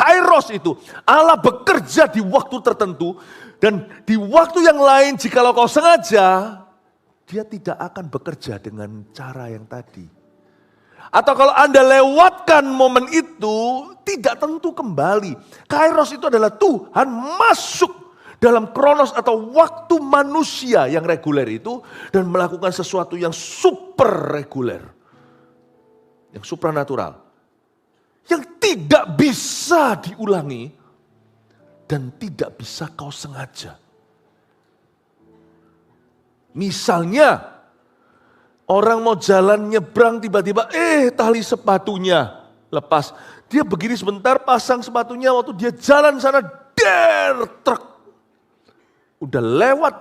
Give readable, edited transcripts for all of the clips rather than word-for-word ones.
Kairos itu, Allah bekerja di waktu tertentu, dan di waktu yang lain jikalau kau sengaja, dia tidak akan bekerja dengan cara yang tadi. Atau kalau Anda lewatkan momen itu, tidak tentu kembali. Kairos itu adalah Tuhan masuk dalam kronos atau waktu manusia yang reguler itu dan melakukan sesuatu yang super reguler. Yang supranatural. Yang tidak bisa diulangi dan tidak bisa kau sengaja. Misalnya, orang mau jalan nyebrang tiba-tiba, tali sepatunya lepas. Dia begini sebentar pasang sepatunya waktu dia jalan sana, truk. Udah lewat.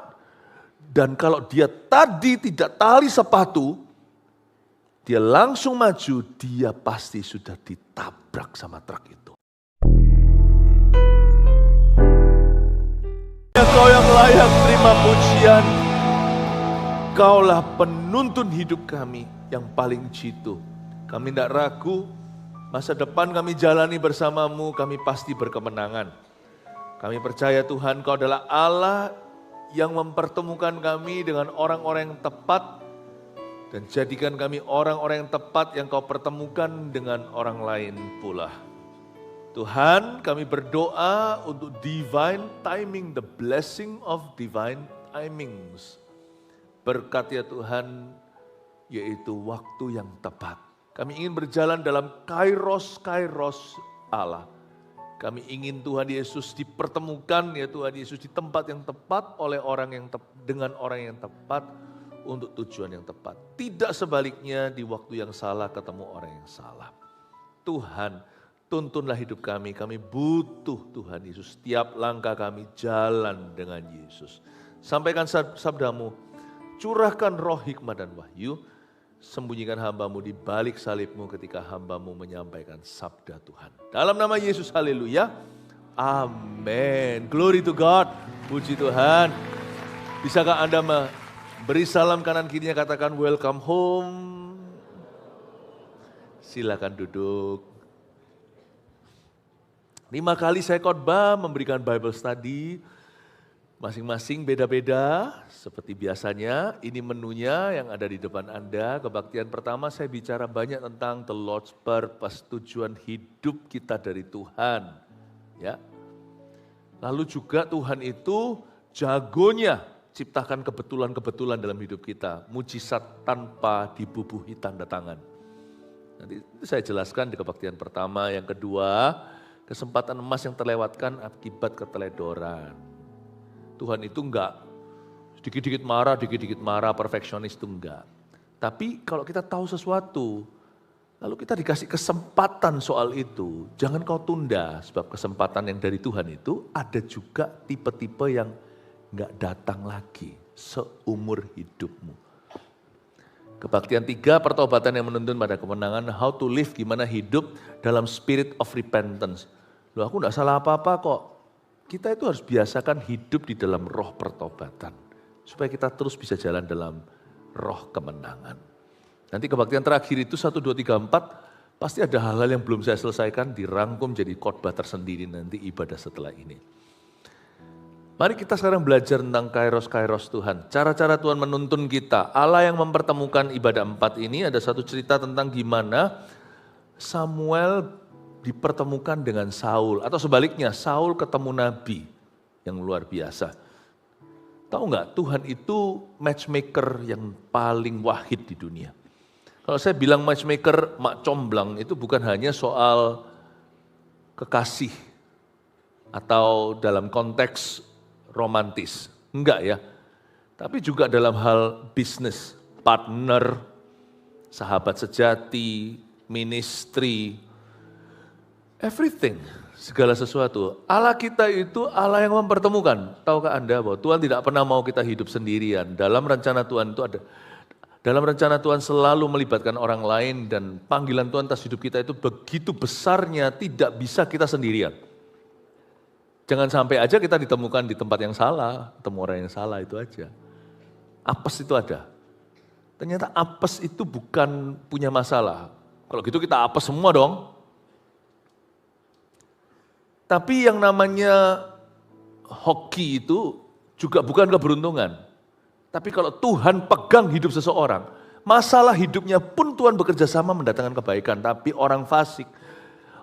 Dan kalau dia tadi tidak tali sepatu, dia langsung maju, dia pasti sudah ditabrak sama truk itu. Ya kau yang layak terima pujian. Kaulah penuntun hidup kami yang paling jitu. Kami tidak ragu, masa depan kami jalani bersamamu, kami pasti berkemenangan. Kami percaya Tuhan Kau adalah Allah yang mempertemukan kami dengan orang-orang yang tepat. Dan jadikan kami orang-orang yang tepat yang Kau pertemukan dengan orang lain pula. Tuhan, kami berdoa untuk divine timing, the blessing of divine timings. Berkat ya Tuhan, yaitu waktu yang tepat. Kami ingin berjalan dalam kairos Allah. Kami ingin Tuhan Yesus dipertemukan ya Tuhan Yesus di tempat yang tepat oleh orang yang dengan orang yang tepat untuk tujuan yang tepat. Tidak sebaliknya di waktu yang salah ketemu orang yang salah. Tuhan, tuntunlah hidup kami. Kami butuh Tuhan Yesus. Setiap langkah kami jalan dengan Yesus. Sampaikan sabdamu, curahkan roh hikmah dan wahyu. Sembunyikan hamba-Mu di balik salib-Mu ketika hamba-Mu menyampaikan sabda Tuhan. Dalam nama Yesus, haleluya. Amin. Glory to God. Puji Tuhan. Bisakah Anda beri salam kanan kirinya, katakan welcome home. Silakan duduk. 5 kali saya khotbah memberikan Bible study. Masing-masing beda-beda, seperti biasanya. Ini menunya yang ada di depan Anda. Kebaktian pertama saya bicara banyak tentang the Lord's purpose, tujuan hidup kita dari Tuhan. Ya. Lalu juga Tuhan itu jagonya ciptakan kebetulan-kebetulan dalam hidup kita. Mujizat tanpa dibubuhi tanda tangan. Nanti saya jelaskan di kebaktian pertama. Yang kedua, kesempatan emas yang terlewatkan akibat keteledoran. Tuhan itu enggak dikit-dikit marah, perfeksionis itu enggak. Tapi kalau kita tahu sesuatu, lalu kita dikasih kesempatan soal itu, jangan kau tunda. Sebab kesempatan yang dari Tuhan itu ada juga tipe-tipe yang enggak datang lagi seumur hidupmu. Kebaktian 3, pertobatan yang menuntun pada kemenangan, how to live, gimana hidup dalam spirit of repentance. Loh aku enggak salah apa-apa kok. Kita itu harus biasakan hidup di dalam roh pertobatan. Supaya kita terus bisa jalan dalam roh kemenangan. Nanti kebaktian terakhir itu 1, 2, 3, 4. Pasti ada hal-hal yang belum saya selesaikan, dirangkum jadi khotbah tersendiri nanti ibadah setelah ini. Mari kita sekarang belajar tentang kairos Tuhan. Cara-cara Tuhan menuntun kita. Allah yang mempertemukan ibadah 4 ini, ada satu cerita tentang gimana Samuel dipertemukan dengan Saul, atau sebaliknya Saul ketemu Nabi yang luar biasa. Tahu nggak, Tuhan itu matchmaker yang paling wahid di dunia. Kalau saya bilang matchmaker, mak comblang itu bukan hanya soal kekasih atau dalam konteks romantis, enggak ya. Tapi juga dalam hal bisnis, partner, sahabat sejati, ministry, everything, segala sesuatu. Allah kita itu Allah yang mempertemukan. Tahukah Anda bahwa Tuhan tidak pernah mau kita hidup sendirian. Dalam rencana Tuhan itu ada. Dalam rencana Tuhan selalu melibatkan orang lain dan panggilan Tuhan atas hidup kita itu begitu besarnya tidak bisa kita sendirian. Jangan sampai aja kita ditemukan di tempat yang salah, ketemu orang yang salah itu aja. Apes itu ada. Ternyata apes itu bukan punya masalah. Kalau gitu kita apes semua dong. Tapi yang namanya hoki itu juga bukan keberuntungan. Tapi kalau Tuhan pegang hidup seseorang, masalah hidupnya pun Tuhan bekerja sama mendatangkan kebaikan. Tapi orang fasik,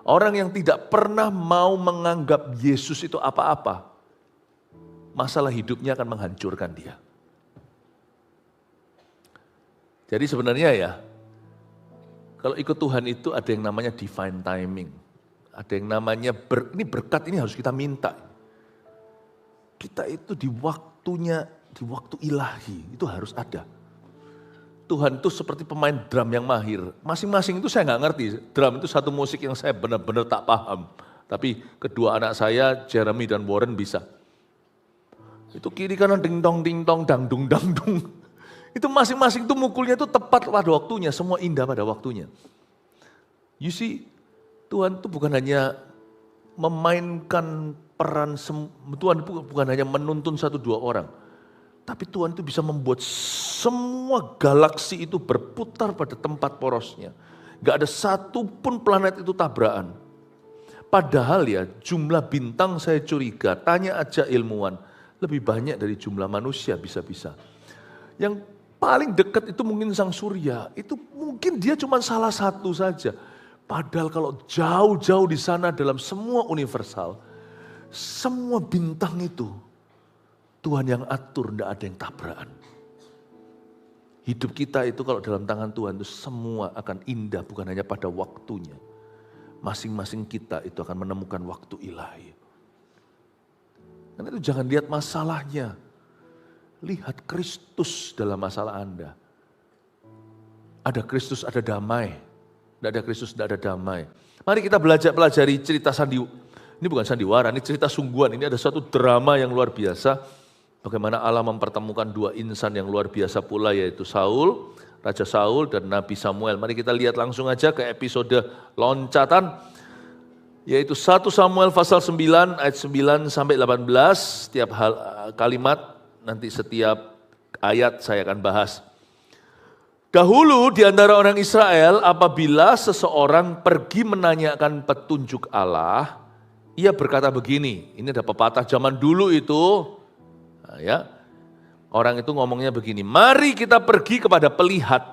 orang yang tidak pernah mau menganggap Yesus itu apa-apa, masalah hidupnya akan menghancurkan dia. Jadi sebenarnya ya, kalau ikut Tuhan itu ada yang namanya divine timing. Ada yang namanya, ini berkat ini harus kita minta. Kita itu di waktunya, di waktu ilahi, itu harus ada. Tuhan itu seperti pemain drum yang mahir. Masing-masing itu saya nggak ngerti. Drum itu satu musik yang saya benar-benar tak paham. Tapi kedua anak saya, Jeremy dan Warren bisa. Itu kiri kanan ding dong, dangdung. Itu masing-masing itu mukulnya itu tepat pada waktunya, semua indah pada waktunya. You see, Tuhan itu bukan hanya memainkan peran, Tuhan bukan hanya menuntun 1-2 orang. Tapi Tuhan itu bisa membuat semua galaksi itu berputar pada tempat porosnya. Gak ada satu pun planet itu tabrakan. Padahal ya jumlah bintang saya curiga, tanya aja ilmuwan, lebih banyak dari jumlah manusia bisa-bisa. Yang paling dekat itu mungkin Sang Surya, itu mungkin dia cuma salah satu saja. Padahal kalau jauh-jauh di sana dalam semua universal, semua bintang itu Tuhan yang atur, tidak ada yang tabrakan. Hidup kita itu kalau dalam tangan Tuhan itu semua akan indah, bukan hanya pada waktunya. Masing-masing kita itu akan menemukan waktu ilahi. Karena itu jangan lihat masalahnya. Lihat Kristus dalam masalah Anda. Ada Kristus, ada damai. Tidak ada Kristus, tidak ada damai. Mari kita pelajari cerita ini bukan sandiwara, ini cerita sungguhan. Ini ada suatu drama yang luar biasa. Bagaimana Allah mempertemukan 2 insan yang luar biasa pula, yaitu Saul, Raja Saul dan Nabi Samuel. Mari kita lihat langsung aja ke episode loncatan, yaitu 1 Samuel pasal 9 ayat 9 sampai 18. Setiap kalimat, nanti setiap ayat saya akan bahas. Dahulu di antara orang Israel, apabila seseorang pergi menanyakan petunjuk Allah, ia berkata begini, ini ada pepatah zaman dulu itu, nah ya, orang itu ngomongnya begini, mari kita pergi kepada pelihat,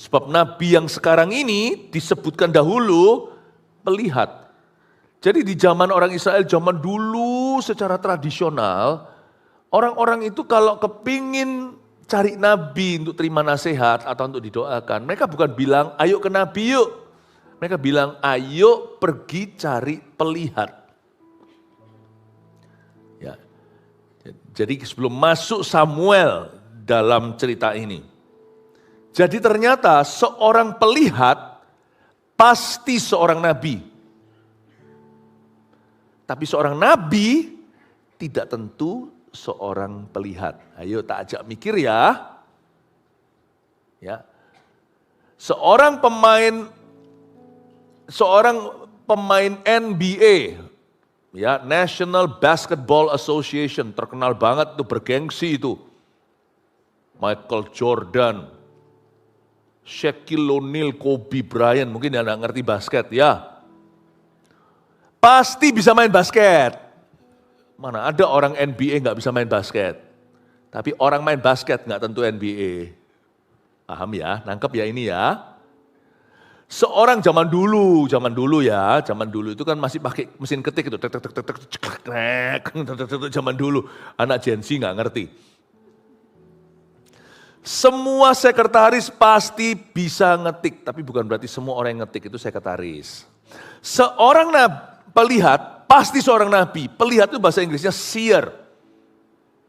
sebab nabi yang sekarang ini disebutkan dahulu pelihat. Jadi di zaman orang Israel, zaman dulu secara tradisional, orang-orang itu kalau kepingin cari nabi untuk terima nasihat atau untuk didoakan, mereka bukan bilang ayo ke nabi yuk. Mereka bilang ayo pergi cari pelihat. Ya. Jadi sebelum masuk Samuel dalam cerita ini. Jadi ternyata seorang pelihat pasti seorang nabi. Tapi seorang nabi tidak tentu seorang pelihat. Ayo tak ajak mikir ya. Ya. Seorang pemain NBA, ya, National Basketball Association, terkenal banget tuh, bergengsi itu. Michael Jordan, Shaquille O'Neal, Kobe Bryant, mungkin yang nggak ngerti basket ya. Pasti bisa main basket. Mana ada orang NBA nggak bisa main basket. Tapi orang main basket nggak tentu NBA. Paham ya? Nangkep ya ini ya? Seorang zaman dulu itu kan masih pakai mesin ketik itu. Zaman dulu, anak Gen Z nggak ngerti. Semua sekretaris pasti bisa ngetik, tapi bukan berarti semua orang yang ngetik itu sekretaris. Seorang pelihat, pasti seorang nabi. Pelihat itu bahasa Inggrisnya seer.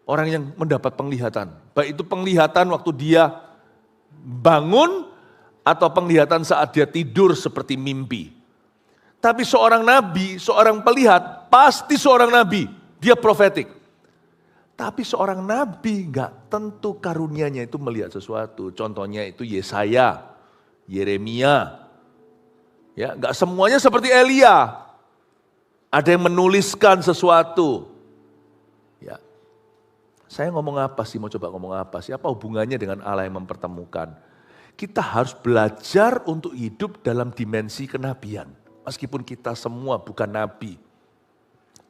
Orang yang mendapat penglihatan. Baik itu penglihatan waktu dia bangun atau penglihatan saat dia tidur seperti mimpi. Tapi seorang nabi, seorang pelihat, pasti seorang nabi. Dia profetik. Tapi seorang nabi enggak tentu karunianya itu melihat sesuatu. Contohnya itu Yesaya, Yeremia. Ya, enggak semuanya seperti Elia. Ada yang menuliskan sesuatu. Ya. Saya ngomong apa sih? Mau coba ngomong apa sih? Apa hubungannya dengan Allah yang mempertemukan? Kita harus belajar untuk hidup dalam dimensi kenabian. Meskipun kita semua bukan nabi.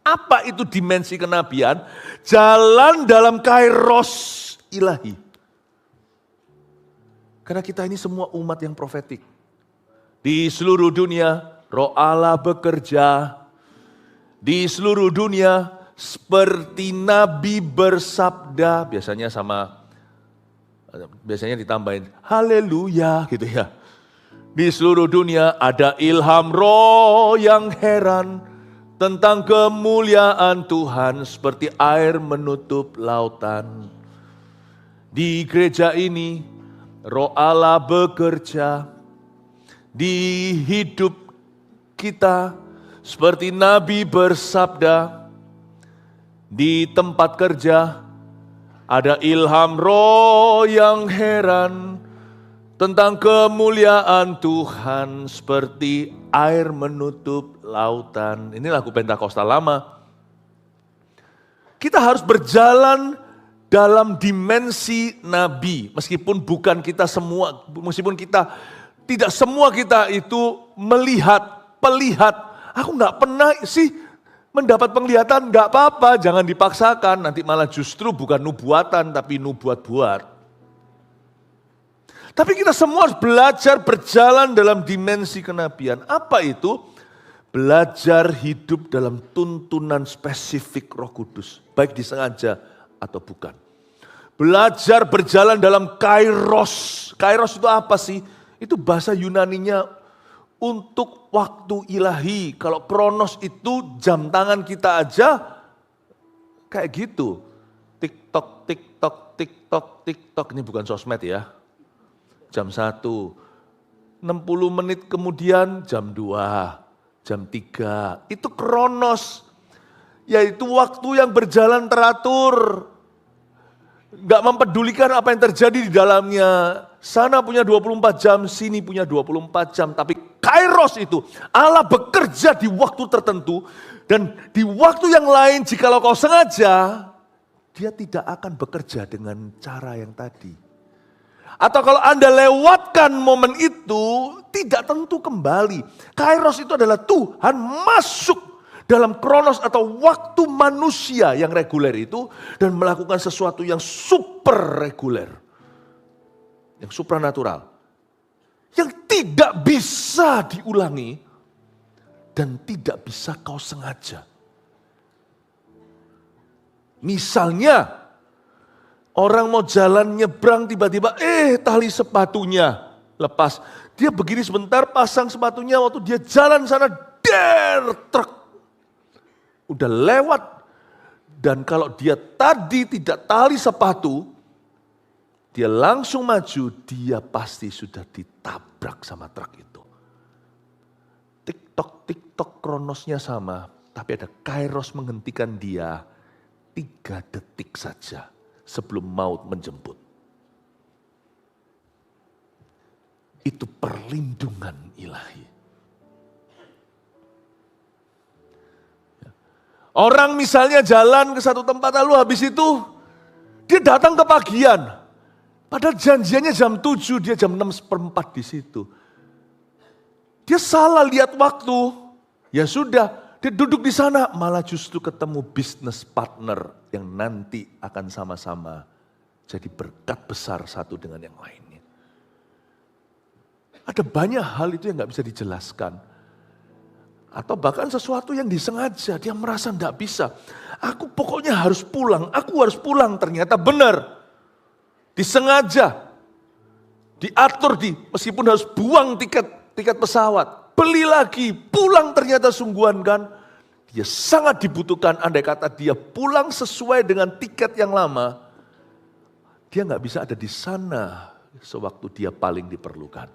Apa itu dimensi kenabian? Jalan dalam kairos ilahi. Karena kita ini semua umat yang profetik. Di seluruh dunia, Roh Allah bekerja. Di seluruh dunia, seperti Nabi bersabda. Biasanya ditambahin, haleluya gitu ya. Di seluruh dunia ada ilham roh yang heran tentang kemuliaan Tuhan seperti air menutup lautan. Di gereja ini Roh Allah bekerja di hidup kita seperti Nabi bersabda. Di tempat kerja ada ilham roh yang heran tentang kemuliaan Tuhan seperti air menutup lautan. Ini lagu Pentakostal lama. Kita harus berjalan dalam dimensi nabi. Meskipun tidak semua kita itu pelihat. Aku gak pernah sih mendapat penglihatan, gak apa-apa, jangan dipaksakan. Nanti malah justru bukan nubuatan tapi nubuat-buat. Tapi kita semua harus belajar berjalan dalam dimensi kenabian. Apa itu? Belajar hidup dalam tuntunan spesifik Roh Kudus. Baik disengaja atau bukan. Belajar berjalan dalam kairos. Kairos itu apa sih? Itu bahasa Yunaninya untuk waktu ilahi. Kalau kronos itu jam tangan kita aja kayak gitu. Tiktok, tiktok, tiktok, tiktok. Ini bukan sosmed ya. Jam 1, 60 menit kemudian jam 2, jam 3. Itu kronos, yaitu waktu yang berjalan teratur. Gak mempedulikan apa yang terjadi di dalamnya. Sana punya 24 jam, sini punya 24 jam. Tapi kairos itu, Allah bekerja di waktu tertentu. Dan di waktu yang lain jikalau kau sengaja, dia tidak akan bekerja dengan cara yang tadi. Atau kalau Anda lewatkan momen itu, tidak tentu kembali. Kairos itu adalah Tuhan masuk dalam kronos atau waktu manusia yang reguler itu dan melakukan sesuatu yang super reguler. Yang supranatural. Yang tidak bisa diulangi dan tidak bisa kau sengaja. Misalnya, orang mau jalan nyebrang tiba-tiba, tali sepatunya lepas. Dia begini sebentar pasang sepatunya waktu dia jalan sana, truk. Udah lewat. Dan kalau dia tadi tidak tali sepatu, dia langsung maju, dia pasti sudah ditabrak sama truk itu. Tik-tok kronosnya sama, tapi ada kairos menghentikan dia 3 detik saja. Sebelum maut menjemput. Itu perlindungan ilahi. Orang misalnya jalan ke satu tempat lalu habis itu dia datang ke pagian. Padahal janjiannya jam 7, dia jam 6:04 di situ. Dia salah lihat waktu. Ya sudah. Dia duduk di sana, malah justru ketemu bisnis partner yang nanti akan sama-sama jadi berkat besar satu dengan yang lainnya. Ada banyak hal itu yang gak bisa dijelaskan. Atau bahkan sesuatu yang disengaja, dia merasa gak bisa. Aku pokoknya harus pulang, ternyata benar. Disengaja, diatur meskipun harus buang tiket pesawat. Beli lagi, pulang ternyata sungguhan kan. Dia sangat dibutuhkan, andai kata dia pulang sesuai dengan tiket yang lama. Dia gak bisa ada di sana sewaktu dia paling diperlukan.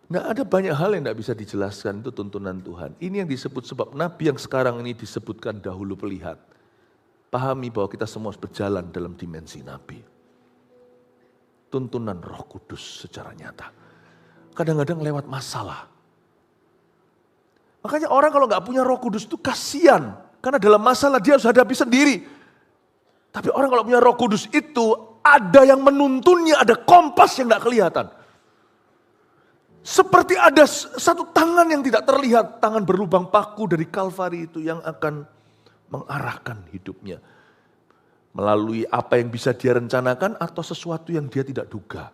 Gak ada banyak hal yang gak bisa dijelaskan, itu tuntunan Tuhan. Ini yang disebut sebab Nabi yang sekarang ini disebutkan dahulu pelihat. Pahami bahwa kita semua harus berjalan dalam dimensi Nabi. Tuntunan Roh Kudus secara nyata. Kadang-kadang lewat masalah. Makanya orang kalau gak punya Roh Kudus itu kasihan. Karena dalam masalah dia harus hadapi sendiri. Tapi orang kalau punya Roh Kudus itu ada yang menuntunnya, ada kompas yang gak kelihatan. Seperti ada satu tangan yang tidak terlihat, tangan berlubang paku dari Kalvari itu yang akan mengarahkan hidupnya. Melalui apa yang bisa dia rencanakan atau sesuatu yang dia tidak duga.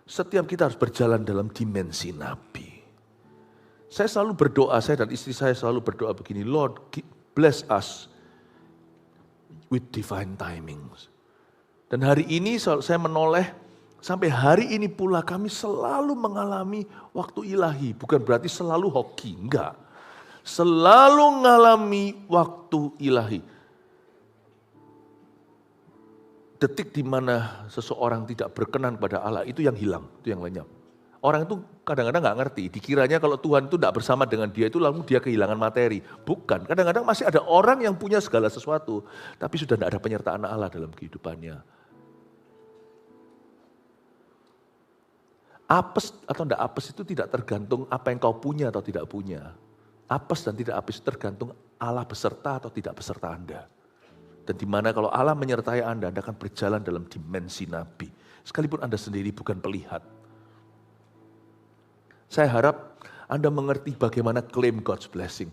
Setiap kita harus berjalan dalam dimensi nabi. Saya selalu berdoa, saya dan istri saya selalu berdoa begini, Lord bless us with divine timings. Dan hari ini saya menoleh, sampai hari ini pula kami selalu mengalami waktu ilahi. Bukan berarti selalu hoki, enggak. Selalu mengalami waktu ilahi. Detik di mana seseorang tidak berkenan kepada Allah, itu yang hilang, itu yang lenyap. Orang itu kadang-kadang nggak ngerti, dikiranya kalau Tuhan itu tidak bersama dengan dia itu lalu dia kehilangan materi. Bukan, kadang-kadang masih ada orang yang punya segala sesuatu, tapi sudah tidak ada penyertaan Allah dalam kehidupannya. Apes atau tidak apes itu tidak tergantung apa yang kau punya atau tidak punya. Apes dan tidak apes itu tergantung Allah beserta atau tidak beserta Anda. Dan di mana kalau Allah menyertai Anda akan berjalan dalam dimensi nabi. Sekalipun Anda sendiri bukan pelihat. Saya harap Anda mengerti bagaimana claim God's blessing.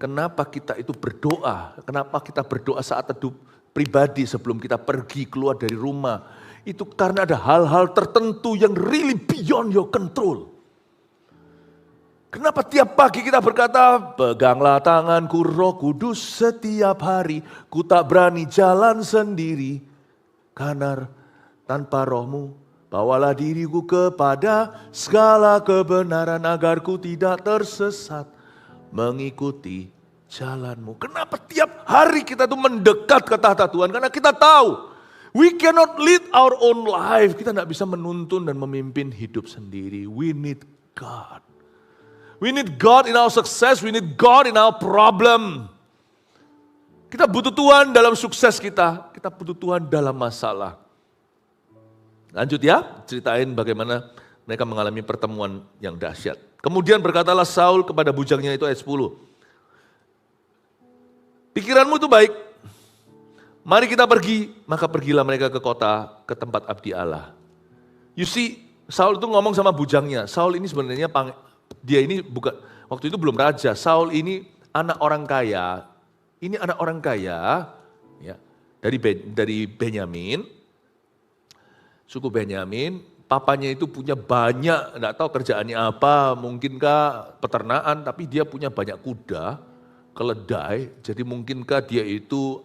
Kenapa kita itu berdoa, kenapa kita berdoa saat teduh pribadi sebelum kita pergi keluar dari rumah. Itu karena ada hal-hal tertentu yang really beyond your control. Kenapa tiap pagi kita berkata, peganglah tanganku Roh Kudus setiap hari, ku tak berani jalan sendiri. Karena tanpa rohmu, bawalah diriku kepada segala kebenaran agar ku tidak tersesat mengikuti jalanmu. Kenapa tiap hari kita tuh mendekat ke tahta Tuhan? Karena kita tahu, we cannot lead our own life. Kita tidak bisa menuntun dan memimpin hidup sendiri. We need God. We need God in our success. We need God in our problem. Kita butuh Tuhan dalam sukses kita. Kita butuh Tuhan dalam masalah. Lanjut ya, ceritain bagaimana mereka mengalami pertemuan yang dahsyat. Kemudian berkatalah Saul kepada bujangnya itu ayat 10. Pikiranmu itu baik. Mari kita pergi, maka pergilah mereka ke kota, ke tempat abdi Allah. You see, Saul itu ngomong sama bujangnya. Saul ini sebenarnya, dia ini bukan, waktu itu belum raja. Saul ini anak orang kaya. Ini anak orang kaya, ya, dari Benyamin, suku Benyamin. Papanya itu punya banyak, enggak tahu kerjaannya apa, mungkinkah peternakan, tapi dia punya banyak kuda, keledai. Jadi mungkinkah dia itu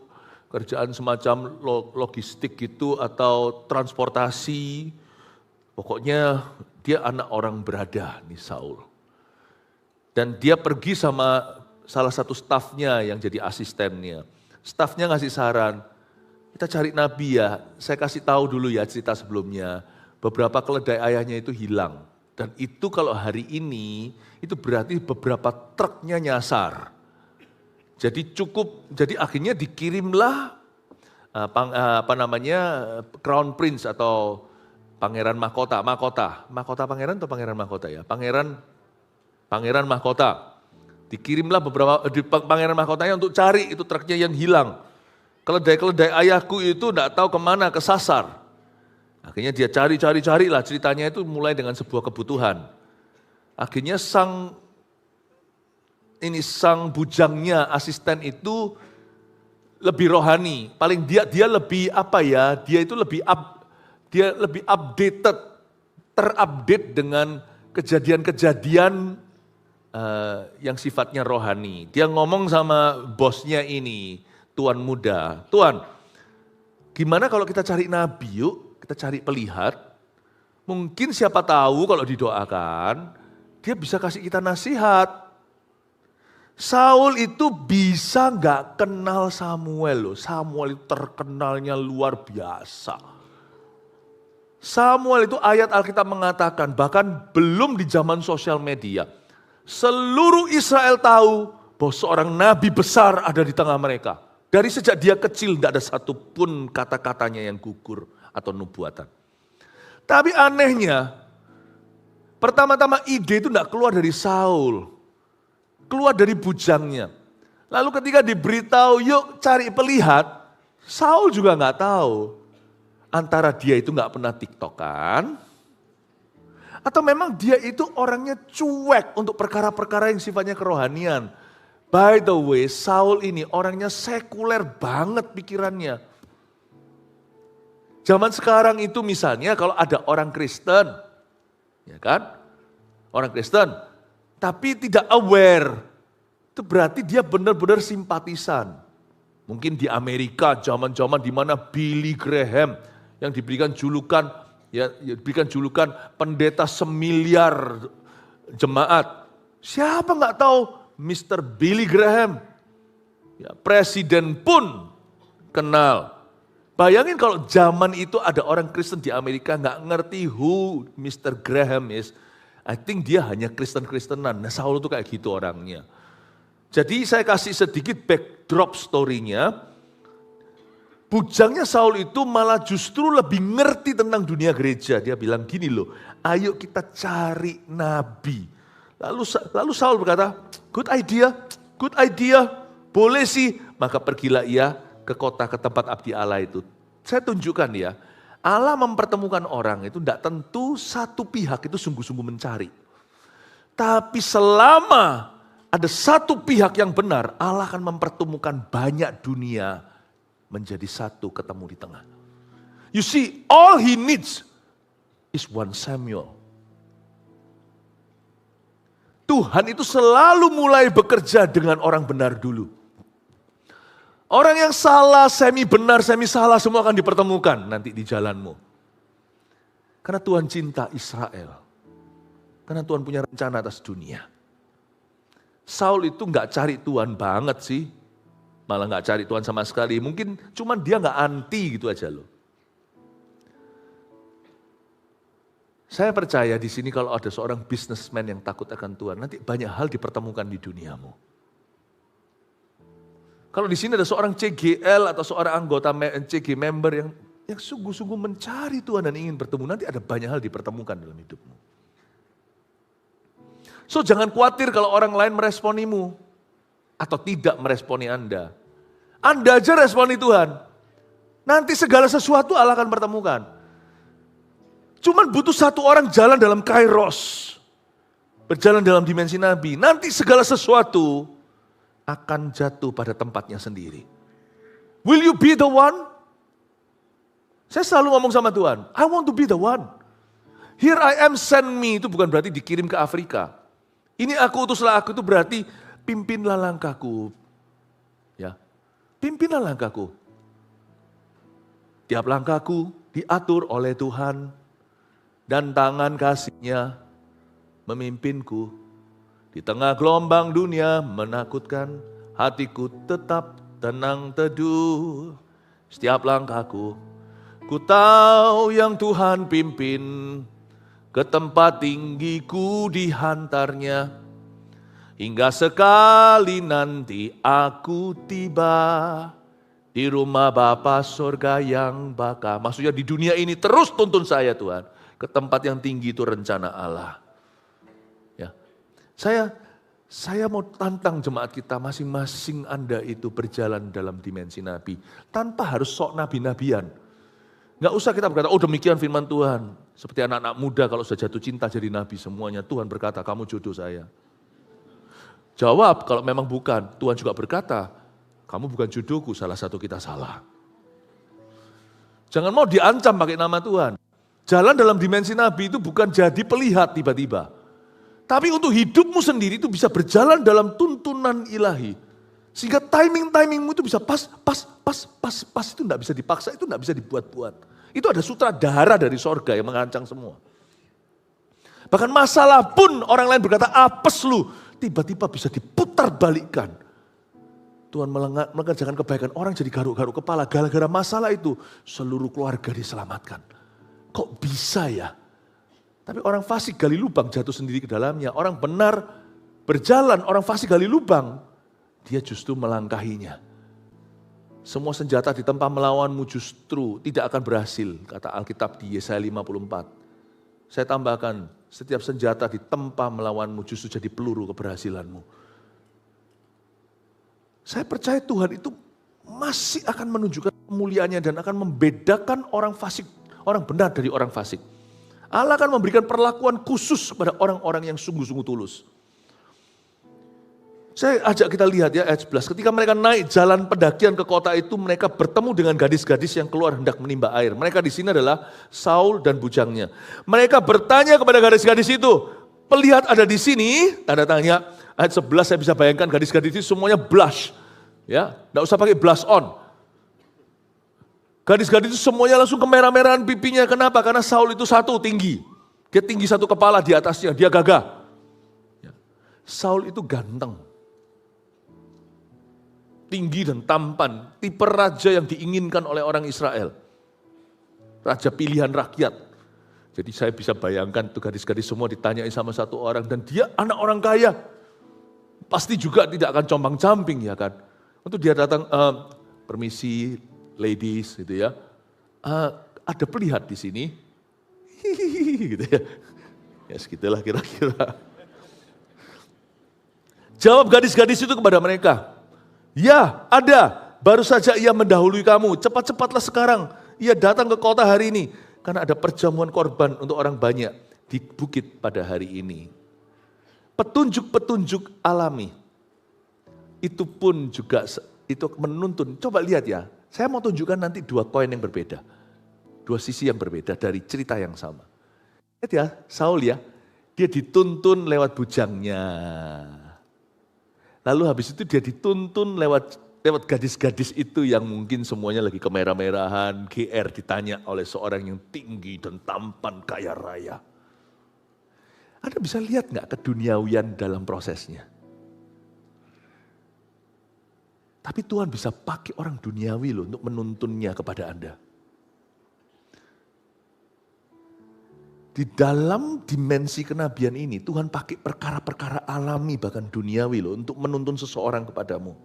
kerjaan semacam logistik gitu atau transportasi. Pokoknya dia anak orang berada nih Saul. Dan dia pergi sama salah satu stafnya yang jadi asistennya. Stafnya ngasih saran, kita cari nabi ya, saya kasih tahu dulu ya cerita sebelumnya. Beberapa keledai ayahnya itu hilang. Dan itu kalau hari ini, itu berarti beberapa truknya nyasar. Jadi akhirnya dikirimlah Crown Prince atau Pangeran Mahkota. Mahkota pangeran atau pangeran mahkota ya? Pangeran Mahkota. Dikirimlah beberapa Pangeran Mahkotanya untuk cari itu truknya yang hilang. Keledai-keledai ayahku itu enggak tahu kemana, kesasar. Akhirnya dia cari-carilah, ceritanya itu mulai dengan sebuah kebutuhan. Akhirnya sang bujangnya, asisten itu lebih rohani. Paling dia lebih apa ya, dia itu lebih updated, terupdate dengan kejadian-kejadian yang sifatnya rohani. Dia ngomong sama bosnya ini, tuan muda, tuan, gimana kalau kita cari nabi yuk? Kita cari pelihat, mungkin siapa tahu kalau didoakan, dia bisa kasih kita nasihat. Saul itu bisa gak kenal Samuel loh, Samuel itu terkenalnya luar biasa. Samuel itu ayat Alkitab mengatakan, bahkan belum di zaman sosial media, seluruh Israel tahu bahwa seorang nabi besar ada di tengah mereka. Dari sejak dia kecil gak ada satupun kata-katanya yang gugur atau nubuatan. Tapi anehnya, pertama-tama ide itu tidak keluar dari Saul, keluar dari bujangnya. Lalu ketika diberitahu, yuk cari pelihat, Saul juga nggak tahu. Antara dia itu nggak pernah tiktokan, Atau memang dia itu orangnya cuek untuk perkara-perkara yang sifatnya kerohanian. By the way, Saul ini orangnya sekuler banget pikirannya. Zaman sekarang itu misalnya kalau ada orang Kristen, ya kan? Orang Kristen, tapi tidak aware, itu berarti dia benar-benar simpatisan. Mungkin di Amerika zaman-zaman di mana Billy Graham yang diberikan julukan pendeta 1 miliar jemaat. Siapa nggak tahu Mr. Billy Graham? Ya, presiden pun kenal. Bayangin kalau zaman itu ada orang Kristen di Amerika nggak ngerti who Mr. Graham is. I think dia hanya Kristen-Kristenan. Nah, Saul itu kayak gitu orangnya. Jadi saya kasih sedikit backdrop story-nya. Bujangnya Saul itu malah justru lebih ngerti tentang dunia gereja. Dia bilang gini loh, ayo kita cari nabi. Lalu Saul berkata, good idea, boleh sih. Maka pergilah ia ke kota, ke tempat abdi Allah itu. Saya tunjukkan ya, Allah mempertemukan orang itu tidak tentu satu pihak itu sungguh-sungguh mencari. Tapi selama ada satu pihak yang benar, Allah akan mempertemukan banyak dunia menjadi satu ketemu di tengah. You see, all he needs is one Samuel. Tuhan itu selalu mulai bekerja dengan orang benar dulu. Orang yang salah, semi benar, semi salah, semua akan dipertemukan nanti di jalanmu. Karena Tuhan cinta Israel. Karena Tuhan punya rencana atas dunia. Saul itu nggak cari Tuhan banget sih. Malah nggak cari Tuhan sama sekali. Mungkin cuman dia nggak anti gitu aja loh. Saya percaya di sini kalau ada seorang businessman yang takut akan Tuhan, nanti banyak hal dipertemukan di duniamu. Kalau di sini ada seorang CGL atau seorang anggota CG member yang sungguh-sungguh mencari Tuhan dan ingin bertemu, nanti ada banyak hal dipertemukan dalam hidupmu. So jangan khawatir kalau orang lain meresponimu atau tidak meresponi Anda. Anda aja responi Tuhan. Nanti segala sesuatu Allah akan pertemukan. Cuman butuh satu orang jalan dalam kairos. Berjalan dalam dimensi Nabi. Nanti segala sesuatu akan jatuh pada tempatnya sendiri. Will you be the one? Saya selalu ngomong sama Tuhan, I want to be the one. Here I am, send me, itu bukan berarti dikirim ke Afrika. Ini aku utuslah aku, itu berarti pimpinlah langkahku. Ya, pimpinlah langkahku. Tiap langkahku diatur oleh Tuhan dan tangan kasih-Nya memimpinku. Di tengah gelombang dunia menakutkan, hatiku tetap tenang teduh. Setiap langkahku, ku tahu yang Tuhan pimpin. Ke tempat tinggiku dihantarnya. Hingga sekali nanti aku tiba di rumah Bapa surga yang baka. Maksudnya di dunia ini terus tuntun saya Tuhan. Ke tempat yang tinggi itu rencana Allah. Ya, saya mau tantang jemaat kita masing-masing Anda itu berjalan dalam dimensi Nabi. Tanpa harus sok nabi-nabian. Gak usah kita berkata, oh demikian firman Tuhan. Seperti anak-anak muda kalau sudah jatuh cinta jadi nabi semuanya. Tuhan berkata, kamu jodoh saya. Jawab, kalau memang bukan. Tuhan juga berkata, kamu bukan jodohku, salah satu kita salah. Jangan mau diancam pakai nama Tuhan. Jalan dalam dimensi Nabi itu bukan jadi pelihat tiba-tiba. Tapi untuk hidupmu sendiri itu bisa berjalan dalam tuntunan ilahi. Sehingga timing-timingmu itu bisa pas. Itu tidak bisa dipaksa, itu tidak bisa dibuat-buat. Itu ada sutradara dari sorga yang mengancang semua. Bahkan masalah pun orang lain berkata, apes lu. Tiba-tiba bisa diputar balikkan. Tuhan mengerjakan kebaikan, orang jadi garuk-garuk kepala. Gara-gara masalah itu, seluruh keluarga diselamatkan. Kok bisa ya? Tapi orang fasik gali lubang jatuh sendiri ke dalamnya. Orang benar berjalan, orang fasik gali lubang. Dia justru melangkahinya. Semua senjata ditempa melawanmu justru tidak akan berhasil. Kata Alkitab di Yesaya 54. Saya tambahkan, setiap senjata ditempa melawanmu justru jadi peluru keberhasilanmu. Saya percaya Tuhan itu masih akan menunjukkan kemuliaannya dan akan membedakan orang fasik, orang benar dari orang fasik. Allah akan memberikan perlakuan khusus kepada orang-orang yang sungguh-sungguh tulus. Saya ajak kita lihat ya ayat 11. Ketika mereka naik jalan pendakian ke kota itu, mereka bertemu dengan gadis-gadis yang keluar hendak menimba air. Mereka di sini adalah Saul dan bujangnya. Mereka bertanya kepada gadis-gadis itu, "Pelihat ada di sini?" Tanda tanya. Ayat 11 saya bisa bayangkan gadis-gadis itu semuanya blush. Ya, enggak usah pakai blush on. Gadis-gadis itu semuanya langsung kemerah-merahan pipinya. Kenapa? Karena Saul itu satu tinggi. Dia tinggi satu kepala di atasnya, dia gagah. Ya. Saul itu ganteng. Tinggi dan tampan, tipe raja yang diinginkan oleh orang Israel. Raja pilihan rakyat. Jadi saya bisa bayangkan tuh gadis-gadis semua ditanyai sama satu orang dan dia anak orang kaya. Pasti juga tidak akan compang-camping ya kan. Untuk dia datang, permisi ladies gitu ya. Ada pelihat di sini. Hihihi gitu ya. Ya segitulah kira-kira. Jawab gadis-gadis itu kepada mereka. "Ya, ada. Baru saja ia mendahului kamu. Cepat-cepatlah sekarang. Ia datang ke kota hari ini. Karena ada perjamuan korban untuk orang banyak di bukit pada hari ini." Petunjuk-petunjuk alami. Itu pun juga itu menuntun. Coba lihat ya. Saya mau tunjukkan nanti dua koin yang berbeda. Dua sisi yang berbeda dari cerita yang sama. Lihat ya, Saul ya. Dia dituntun lewat bujangnya. Lalu habis itu dia dituntun lewat gadis-gadis itu yang mungkin semuanya lagi kemerah-merahan, GR ditanya oleh seorang yang tinggi dan tampan kaya raya. Anda bisa lihat nggak keduniawian dalam prosesnya? Tapi Tuhan bisa pakai orang duniawi loh untuk menuntunnya kepada Anda. Di dalam dimensi kenabian ini, Tuhan pakai perkara-perkara alami bahkan duniawi loh untuk menuntun seseorang kepadamu.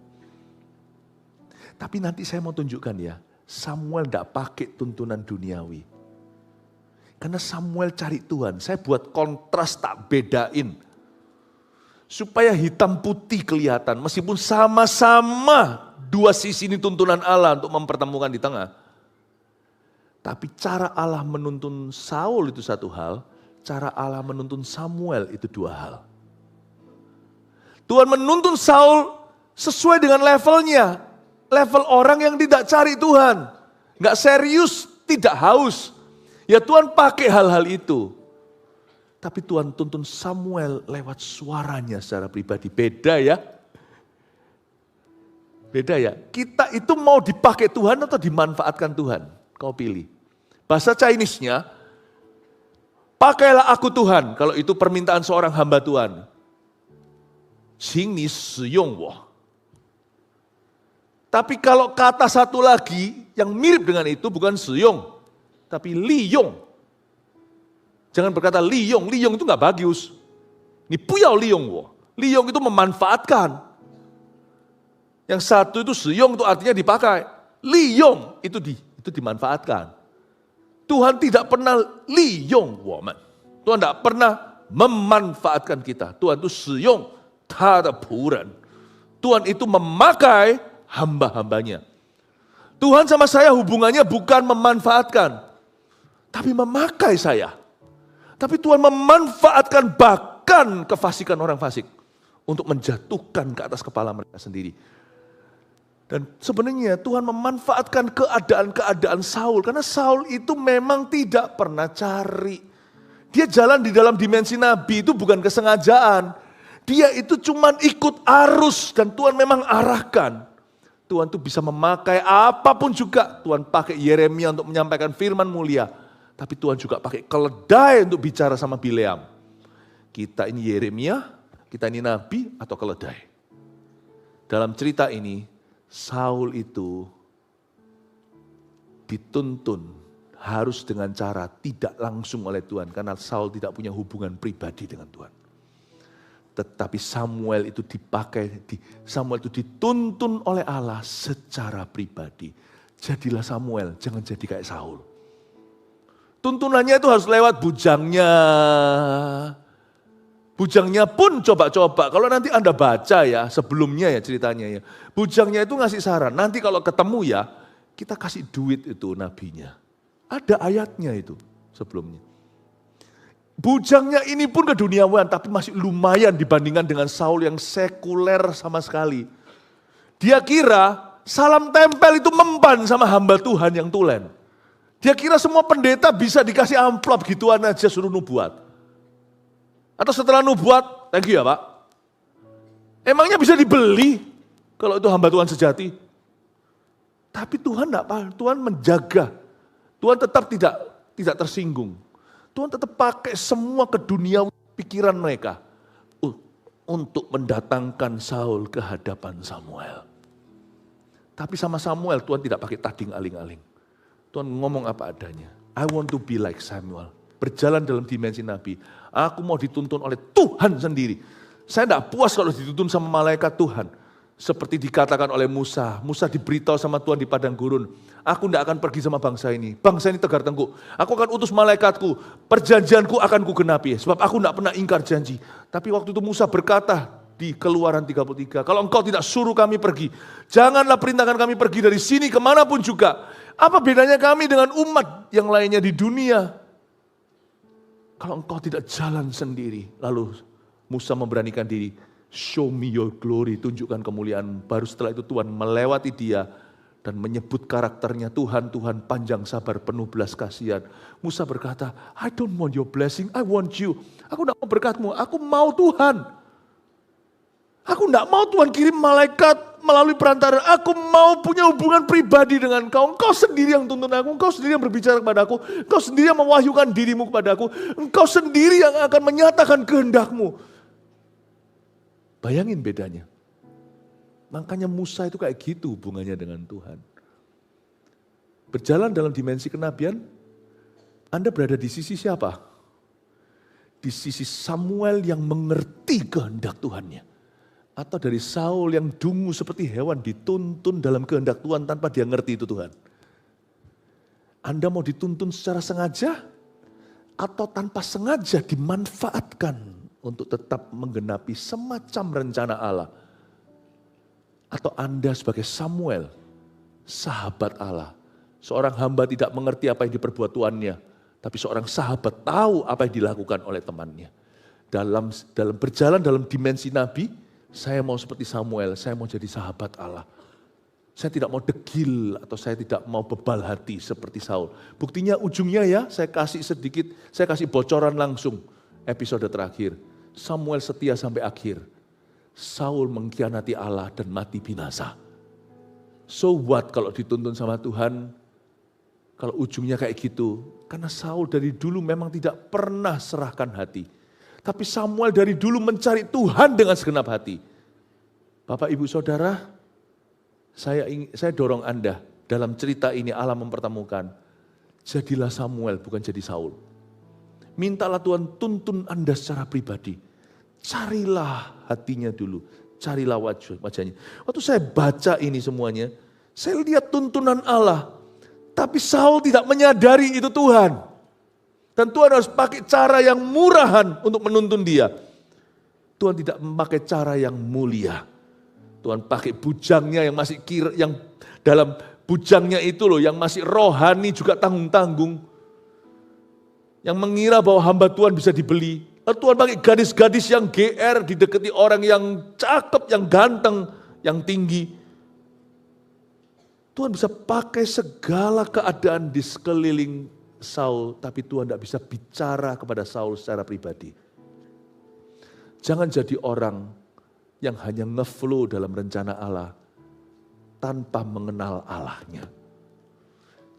Tapi nanti saya mau tunjukkan ya, Samuel tidak pakai tuntunan duniawi. Karena Samuel cari Tuhan, saya buat kontras tak bedain. Supaya hitam putih kelihatan, meskipun sama-sama dua sisi ini tuntunan Allah untuk mempertemukan di tengah. Tapi cara Allah menuntun Saul itu satu hal, cara Allah menuntun Samuel itu dua hal. Tuhan menuntun Saul sesuai dengan levelnya. Level orang yang tidak cari Tuhan. Nggak serius, tidak haus. Ya Tuhan pakai hal-hal itu. Tapi Tuhan tuntun Samuel lewat suaranya secara pribadi. Beda ya. Beda ya. Kita itu mau dipakai Tuhan atau dimanfaatkan Tuhan? Kau pilih. Bahasa Chinese-nya, pakailah aku Tuhan. Kalau itu permintaan seorang hamba Tuhan. Xing ni shiyong wo. Tapi kalau kata satu lagi yang mirip dengan itu bukan shiyong, tapi liyong. Jangan berkata liyong itu nggak bagus. Ini puyao liyong wo. Liyong itu memanfaatkan. Yang satu itu shiyong itu artinya dipakai. Liyong itu dimanfaatkan. Tuhan tidak pernah liyong woman. Tuhan tidak pernah memanfaatkan kita. Tuhan itu shiyong ta de puran. Tuhan itu memakai hamba-hambanya. Tuhan sama saya hubungannya bukan memanfaatkan, tapi memakai saya. Tapi Tuhan memanfaatkan bahkan kefasikan orang fasik untuk menjatuhkan ke atas kepala mereka sendiri. Dan sebenarnya Tuhan memanfaatkan keadaan-keadaan Saul. Karena Saul itu memang tidak pernah cari. Dia jalan di dalam dimensi nabi itu bukan kesengajaan. Dia itu cuma ikut arus dan Tuhan memang arahkan. Tuhan tuh bisa memakai apapun juga. Tuhan pakai Yeremia untuk menyampaikan firman mulia. Tapi Tuhan juga pakai keledai untuk bicara sama Bileam. Kita ini Yeremia, kita ini nabi atau keledai. Dalam cerita ini, Saul itu dituntun harus dengan cara tidak langsung oleh Tuhan. Karena Saul tidak punya hubungan pribadi dengan Tuhan. Tetapi Samuel itu Samuel itu dituntun oleh Allah secara pribadi. Jadilah Samuel, jangan jadi kayak Saul. Tuntunannya itu harus lewat bujangnya. Bujangnya pun coba-coba. Kalau nanti Anda baca ya, sebelumnya ya ceritanya ya. Bujangnya itu ngasih saran, nanti kalau ketemu ya, kita kasih duit itu nabinya. Ada ayatnya itu sebelumnya. Bujangnya ini pun keduniawian, tapi masih lumayan dibandingkan dengan Saul yang sekuler sama sekali. Dia kira salam tempel itu mempan sama hamba Tuhan yang tulen. Dia kira semua pendeta bisa dikasih amplop gituan aja suruh nubuat. Atau setelah nubuat, thank you ya Pak. Emangnya bisa dibeli kalau itu hamba Tuhan sejati? Tapi Tuhan enggak, Tuhan menjaga. Tuhan tetap tidak tersinggung. Tuhan tetap pakai semua keduniawian pikiran mereka untuk mendatangkan Saul ke hadapan Samuel. Tapi sama Samuel Tuhan tidak pakai tading aling-aling. Tuhan ngomong apa adanya. I want to be like Samuel. Berjalan dalam dimensi Nabi. Aku mau dituntun oleh Tuhan sendiri. Saya tidak puas kalau dituntun sama malaikat Tuhan. Seperti dikatakan oleh Musa. Musa diberitahu sama Tuhan di padang gurun. Aku tidak akan pergi sama bangsa ini. Bangsa ini tegar tengkuk. Aku akan utus malaikatku. Perjanjianku akan kugenapi. Sebab aku tidak pernah ingkar janji. Tapi waktu itu Musa berkata di Keluaran 33. Kalau engkau tidak suruh kami pergi. Janganlah perintahkan kami pergi dari sini kemanapun juga. Apa bedanya kami dengan umat yang lainnya di dunia? Kalau engkau tidak jalan sendiri. Lalu Musa memberanikan diri. Show me your glory, tunjukkan kemuliaan. Baru setelah itu Tuhan melewati dia dan menyebut karakternya Tuhan, Tuhan panjang sabar, penuh belas kasihan. Musa berkata, I don't want your blessing, I want you. Aku tidak mau berkatmu, aku mau Tuhan. Aku tidak mau Tuhan kirim malaikat melalui perantara. Aku mau punya hubungan pribadi dengan engkau. Engkau sendiri yang tuntun aku, engkau sendiri yang berbicara kepada aku. Engkau sendiri yang mewahyukan dirimu kepada aku. Engkau sendiri yang akan menyatakan kehendakmu. Bayangin bedanya. Makanya Musa itu kayak gitu hubungannya dengan Tuhan. Berjalan dalam dimensi kenabian, Anda berada di sisi siapa? Di sisi Samuel yang mengerti kehendak Tuhannya. Atau dari Saul yang dungu seperti hewan dituntun dalam kehendak Tuhan tanpa dia ngerti itu Tuhan. Anda mau dituntun secara sengaja atau tanpa sengaja dimanfaatkan untuk tetap menggenapi semacam rencana Allah. Atau Anda sebagai Samuel, sahabat Allah. Seorang hamba tidak mengerti apa yang diperbuat tuannya, tapi seorang sahabat tahu apa yang dilakukan oleh temannya. Dalam berjalan dalam dimensi Nabi, saya mau seperti Samuel, saya mau jadi sahabat Allah. Saya tidak mau degil atau saya tidak mau bebal hati seperti Saul. Buktinya ujungnya ya, saya kasih bocoran langsung episode terakhir. Samuel setia sampai akhir. Saul mengkhianati Allah dan mati binasa. So what kalau dituntun sama Tuhan? Kalau ujungnya kayak gitu. Karena Saul dari dulu memang tidak pernah serahkan hati. Tapi Samuel dari dulu mencari Tuhan dengan segenap hati. Bapak, Ibu, Saudara, saya dorong Anda. Dalam cerita ini Allah mempertemukan. Jadilah Samuel, bukan jadi Saul. Mintalah Tuhan tuntun Anda secara pribadi. Carilah hatinya dulu. Carilah wajahnya. Waktu saya baca ini semuanya, saya lihat tuntunan Allah. Tapi Saul tidak menyadari itu Tuhan. Dan Tuhan harus pakai cara yang murahan untuk menuntun dia. Tuhan tidak memakai cara yang mulia. Tuhan pakai bujangnya yang masih yang dalam bujangnya itu loh, yang masih rohani juga tanggung-tanggung. Yang mengira bahwa hamba Tuhan bisa dibeli. Tuhan pakai gadis-gadis yang GR didekati orang yang cakep, yang ganteng, yang tinggi. Tuhan bisa pakai segala keadaan di sekeliling Saul, tapi Tuhan tidak bisa bicara kepada Saul secara pribadi. Jangan jadi orang yang hanya ngeflow dalam rencana Allah tanpa mengenal Allahnya.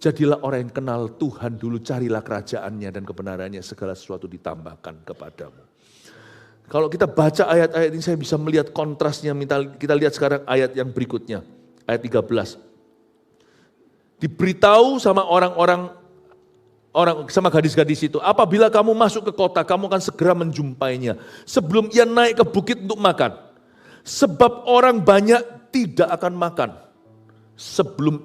Jadilah orang yang kenal Tuhan dulu, carilah kerajaannya dan kebenarannya, segala sesuatu ditambahkan kepadamu. Kalau kita baca ayat-ayat ini saya bisa melihat kontrasnya. Kita lihat sekarang ayat yang berikutnya, ayat 13. Diberitahu sama sama gadis-gadis itu, apabila kamu masuk ke kota, kamu akan segera menjumpainya sebelum ia naik ke bukit untuk makan. Sebab orang banyak tidak akan makan sebelum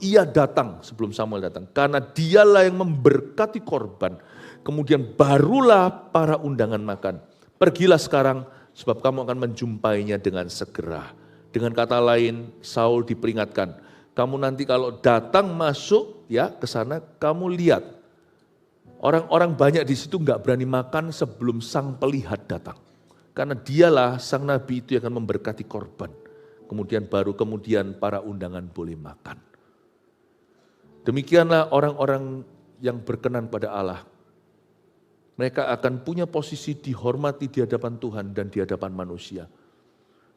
Samuel datang. Karena dialah yang memberkati korban. Kemudian barulah para undangan makan. Pergilah sekarang sebab kamu akan menjumpainya dengan segera. Dengan kata lain, Saul diperingatkan. Kamu nanti kalau datang masuk ya ke sana, kamu lihat Orang-orang banyak di situ nggak berani makan sebelum sang pelihat datang. Karena dialah sang nabi itu yang akan memberkati korban. Kemudian para undangan boleh makan. Demikianlah orang-orang yang berkenan pada Allah. Mereka akan punya posisi dihormati di hadapan Tuhan dan di hadapan manusia.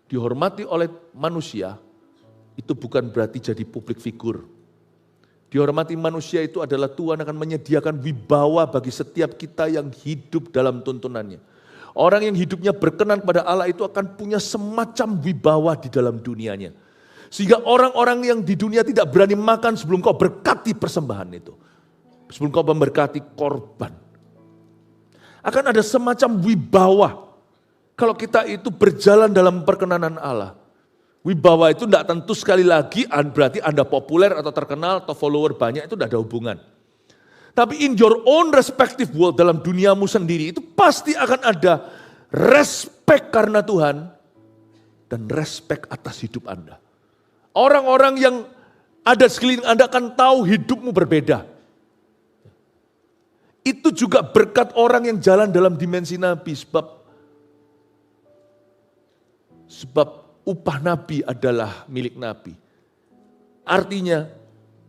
Dihormati oleh manusia itu bukan berarti jadi publik figur. Dihormati manusia itu adalah Tuhan akan menyediakan wibawa bagi setiap kita yang hidup dalam tuntunannya. Orang yang hidupnya berkenan pada Allah itu akan punya semacam wibawa di dalam dunianya. Sehingga orang-orang yang di dunia tidak berani makan sebelum kau berkati persembahan itu. Sebelum kau memberkati korban. Akan ada semacam wibawa. Kalau kita itu berjalan dalam perkenanan Allah. Wibawa itu tidak tentu sekali lagi berarti Anda populer atau terkenal atau follower banyak, itu tidak ada hubungan. Tapi in your own respective world, dalam duniamu sendiri itu pasti akan ada respect karena Tuhan dan respect atas hidup Anda. Orang-orang yang ada sekeliling Anda akan tahu hidupmu berbeda. Itu juga berkat orang yang jalan dalam dimensi Nabi, sebab upah Nabi adalah milik Nabi. Artinya,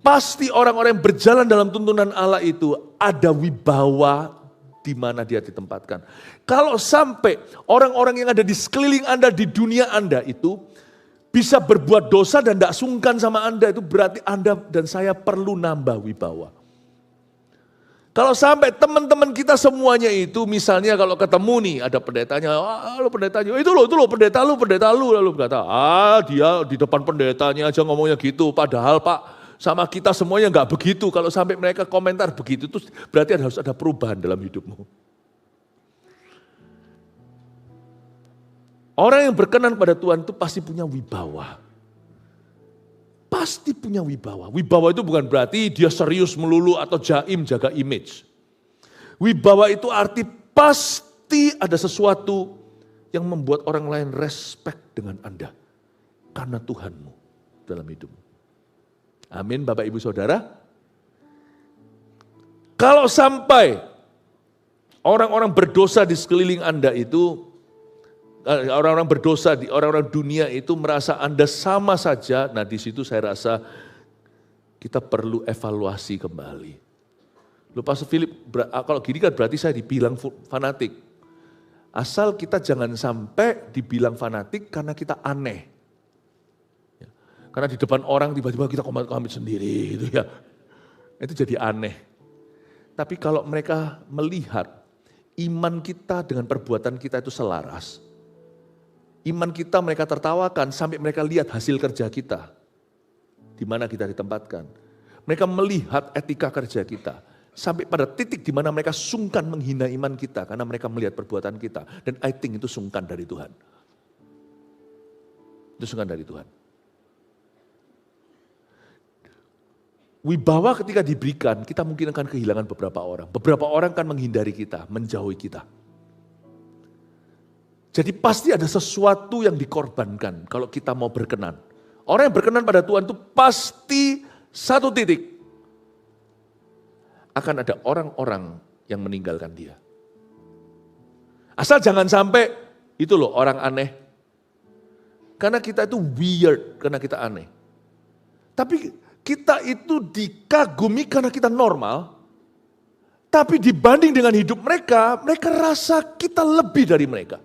pasti orang-orang yang berjalan dalam tuntunan Allah itu ada wibawa di mana dia ditempatkan. Kalau sampai orang-orang yang ada di sekeliling Anda, di dunia Anda itu bisa berbuat dosa dan tidak sungkan sama Anda, itu berarti Anda dan saya perlu nambah wibawa. Kalau sampai teman-teman kita semuanya itu, misalnya kalau ketemu nih ada pendetanya, lo pendetanya, itu lo pendeta lu, lalu berkata, dia di depan pendetanya aja ngomongnya gitu, padahal Pak sama kita semuanya nggak begitu. Kalau sampai mereka komentar begitu, itu berarti harus ada perubahan dalam hidupmu. Orang yang berkenan pada Tuhan itu pasti punya wibawa. Pasti punya wibawa. Wibawa itu bukan berarti dia serius melulu atau jaim jaga image. Wibawa itu arti pasti ada sesuatu yang membuat orang lain respect dengan Anda. Karena Tuhanmu dalam hidupmu. Amin Bapak Ibu Saudara. Kalau sampai orang-orang berdosa di sekeliling Anda itu, orang-orang berdosa, orang-orang dunia itu merasa Anda sama saja. Nah di situ saya rasa kita perlu evaluasi kembali. Loh Pastor Philip, kalau gini kan berarti saya dibilang fanatik. Asal kita jangan sampai dibilang fanatik karena kita aneh. Karena di depan orang tiba-tiba kita komit sendiri gitu ya. Itu jadi aneh. Tapi kalau mereka melihat iman kita dengan perbuatan kita itu selaras. Iman kita mereka tertawakan sampai mereka lihat hasil kerja kita. Di mana kita ditempatkan. Mereka melihat etika kerja kita. Sampai pada titik di mana mereka sungkan menghina iman kita. Karena mereka melihat perbuatan kita. Dan I think itu sungkan dari Tuhan. Itu sungkan dari Tuhan. Wibawa ketika diberikan, kita mungkin akan kehilangan beberapa orang. Beberapa orang akan menghindari kita, menjauhi kita. Jadi pasti ada sesuatu yang dikorbankan kalau kita mau berkenan. Orang yang berkenan pada Tuhan itu pasti satu titik. Akan ada orang-orang yang meninggalkan dia. Asal jangan sampai itu loh orang aneh. Karena kita itu weird, karena kita aneh. Tapi kita itu dikagumi karena kita normal. Tapi dibanding dengan hidup mereka, mereka rasa kita lebih dari mereka.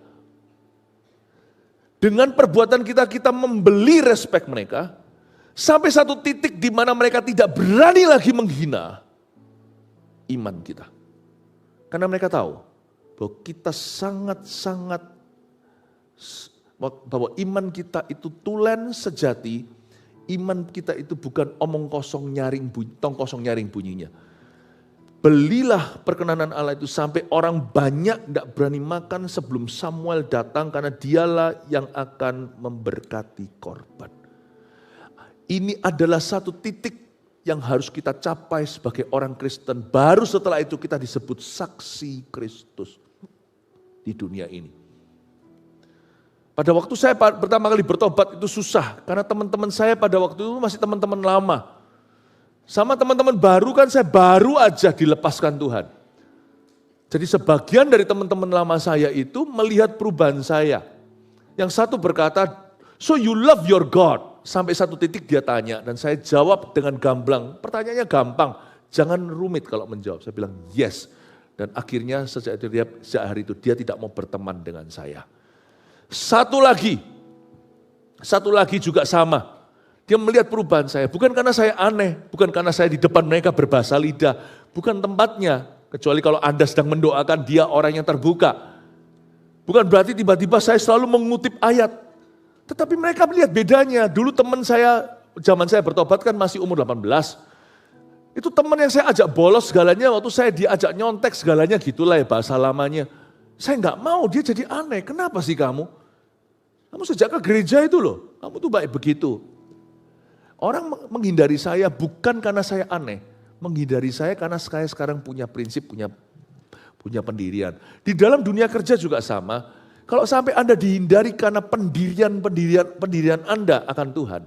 Dengan perbuatan kita membeli respect mereka, sampai satu titik di mana mereka tidak berani lagi menghina iman kita. Karena mereka tahu bahwa kita bahwa iman kita itu tulen sejati, iman kita itu bukan omong kosong tong kosong nyaring bunyinya. Belilah perkenanan Allah itu sampai orang banyak tidak berani makan sebelum Samuel datang karena dialah yang akan memberkati korban. Ini adalah satu titik yang harus kita capai sebagai orang Kristen. Baru setelah itu kita disebut saksi Kristus di dunia ini. Pada waktu saya pertama kali bertobat itu susah karena teman-teman saya pada waktu itu masih teman-teman lama. Sama teman-teman baru kan saya baru aja dilepaskan Tuhan. Jadi sebagian dari teman-teman lama saya itu melihat perubahan saya. Yang satu berkata, so you love your God. Sampai satu titik dia tanya dan saya jawab dengan gamblang. Pertanyaannya gampang, jangan rumit kalau menjawab. Saya bilang yes. Dan akhirnya sejak hari itu dia tidak mau berteman dengan saya. Satu lagi juga sama. Dia melihat perubahan saya, bukan karena saya aneh, bukan karena saya di depan mereka berbahasa lidah, bukan tempatnya. Kecuali kalau Anda sedang mendoakan dia orang yang terbuka. Bukan berarti tiba-tiba saya selalu mengutip ayat. Tetapi mereka melihat bedanya. Dulu teman saya, zaman saya bertobat kan masih umur 18. Itu teman yang saya ajak bolos segalanya, waktu saya diajak nyontek segalanya gitulah ya bahasa lamanya. Saya nggak mau, dia jadi aneh. Kenapa sih kamu? Kamu sejak ke gereja itu loh, kamu tuh baik begitu. Orang menghindari saya bukan karena saya aneh. Menghindari saya karena saya sekarang punya prinsip, punya pendirian. Di dalam dunia kerja juga sama. Kalau sampai Anda dihindari karena pendirian Anda akan Tuhan,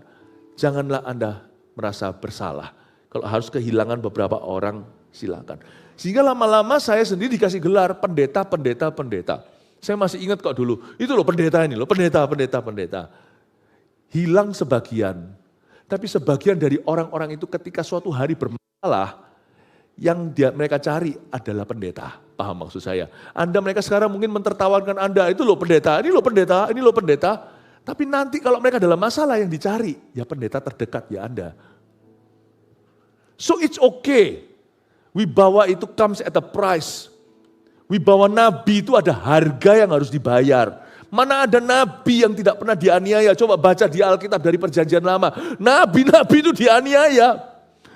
janganlah Anda merasa bersalah. Kalau harus kehilangan beberapa orang, silakan. Sehingga lama-lama saya sendiri dikasih gelar pendeta. Saya masih ingat kok dulu, itu loh pendeta ini loh, pendeta. Hilang sebagian, tapi sebagian dari orang-orang itu ketika suatu hari bermasalah, yang mereka cari adalah pendeta. Paham maksud saya? Mereka sekarang mungkin mentertawakan Anda, itu loh pendeta, ini loh pendeta. Tapi nanti kalau mereka dalam masalah yang dicari, ya pendeta terdekat ya Anda. So it's okay. Wibawa itu comes at a price. Wibawa nabi itu ada harga yang harus dibayar. Mana ada nabi yang tidak pernah dianiaya? Coba baca di Alkitab dari Perjanjian Lama. Nabi-nabi itu dianiaya.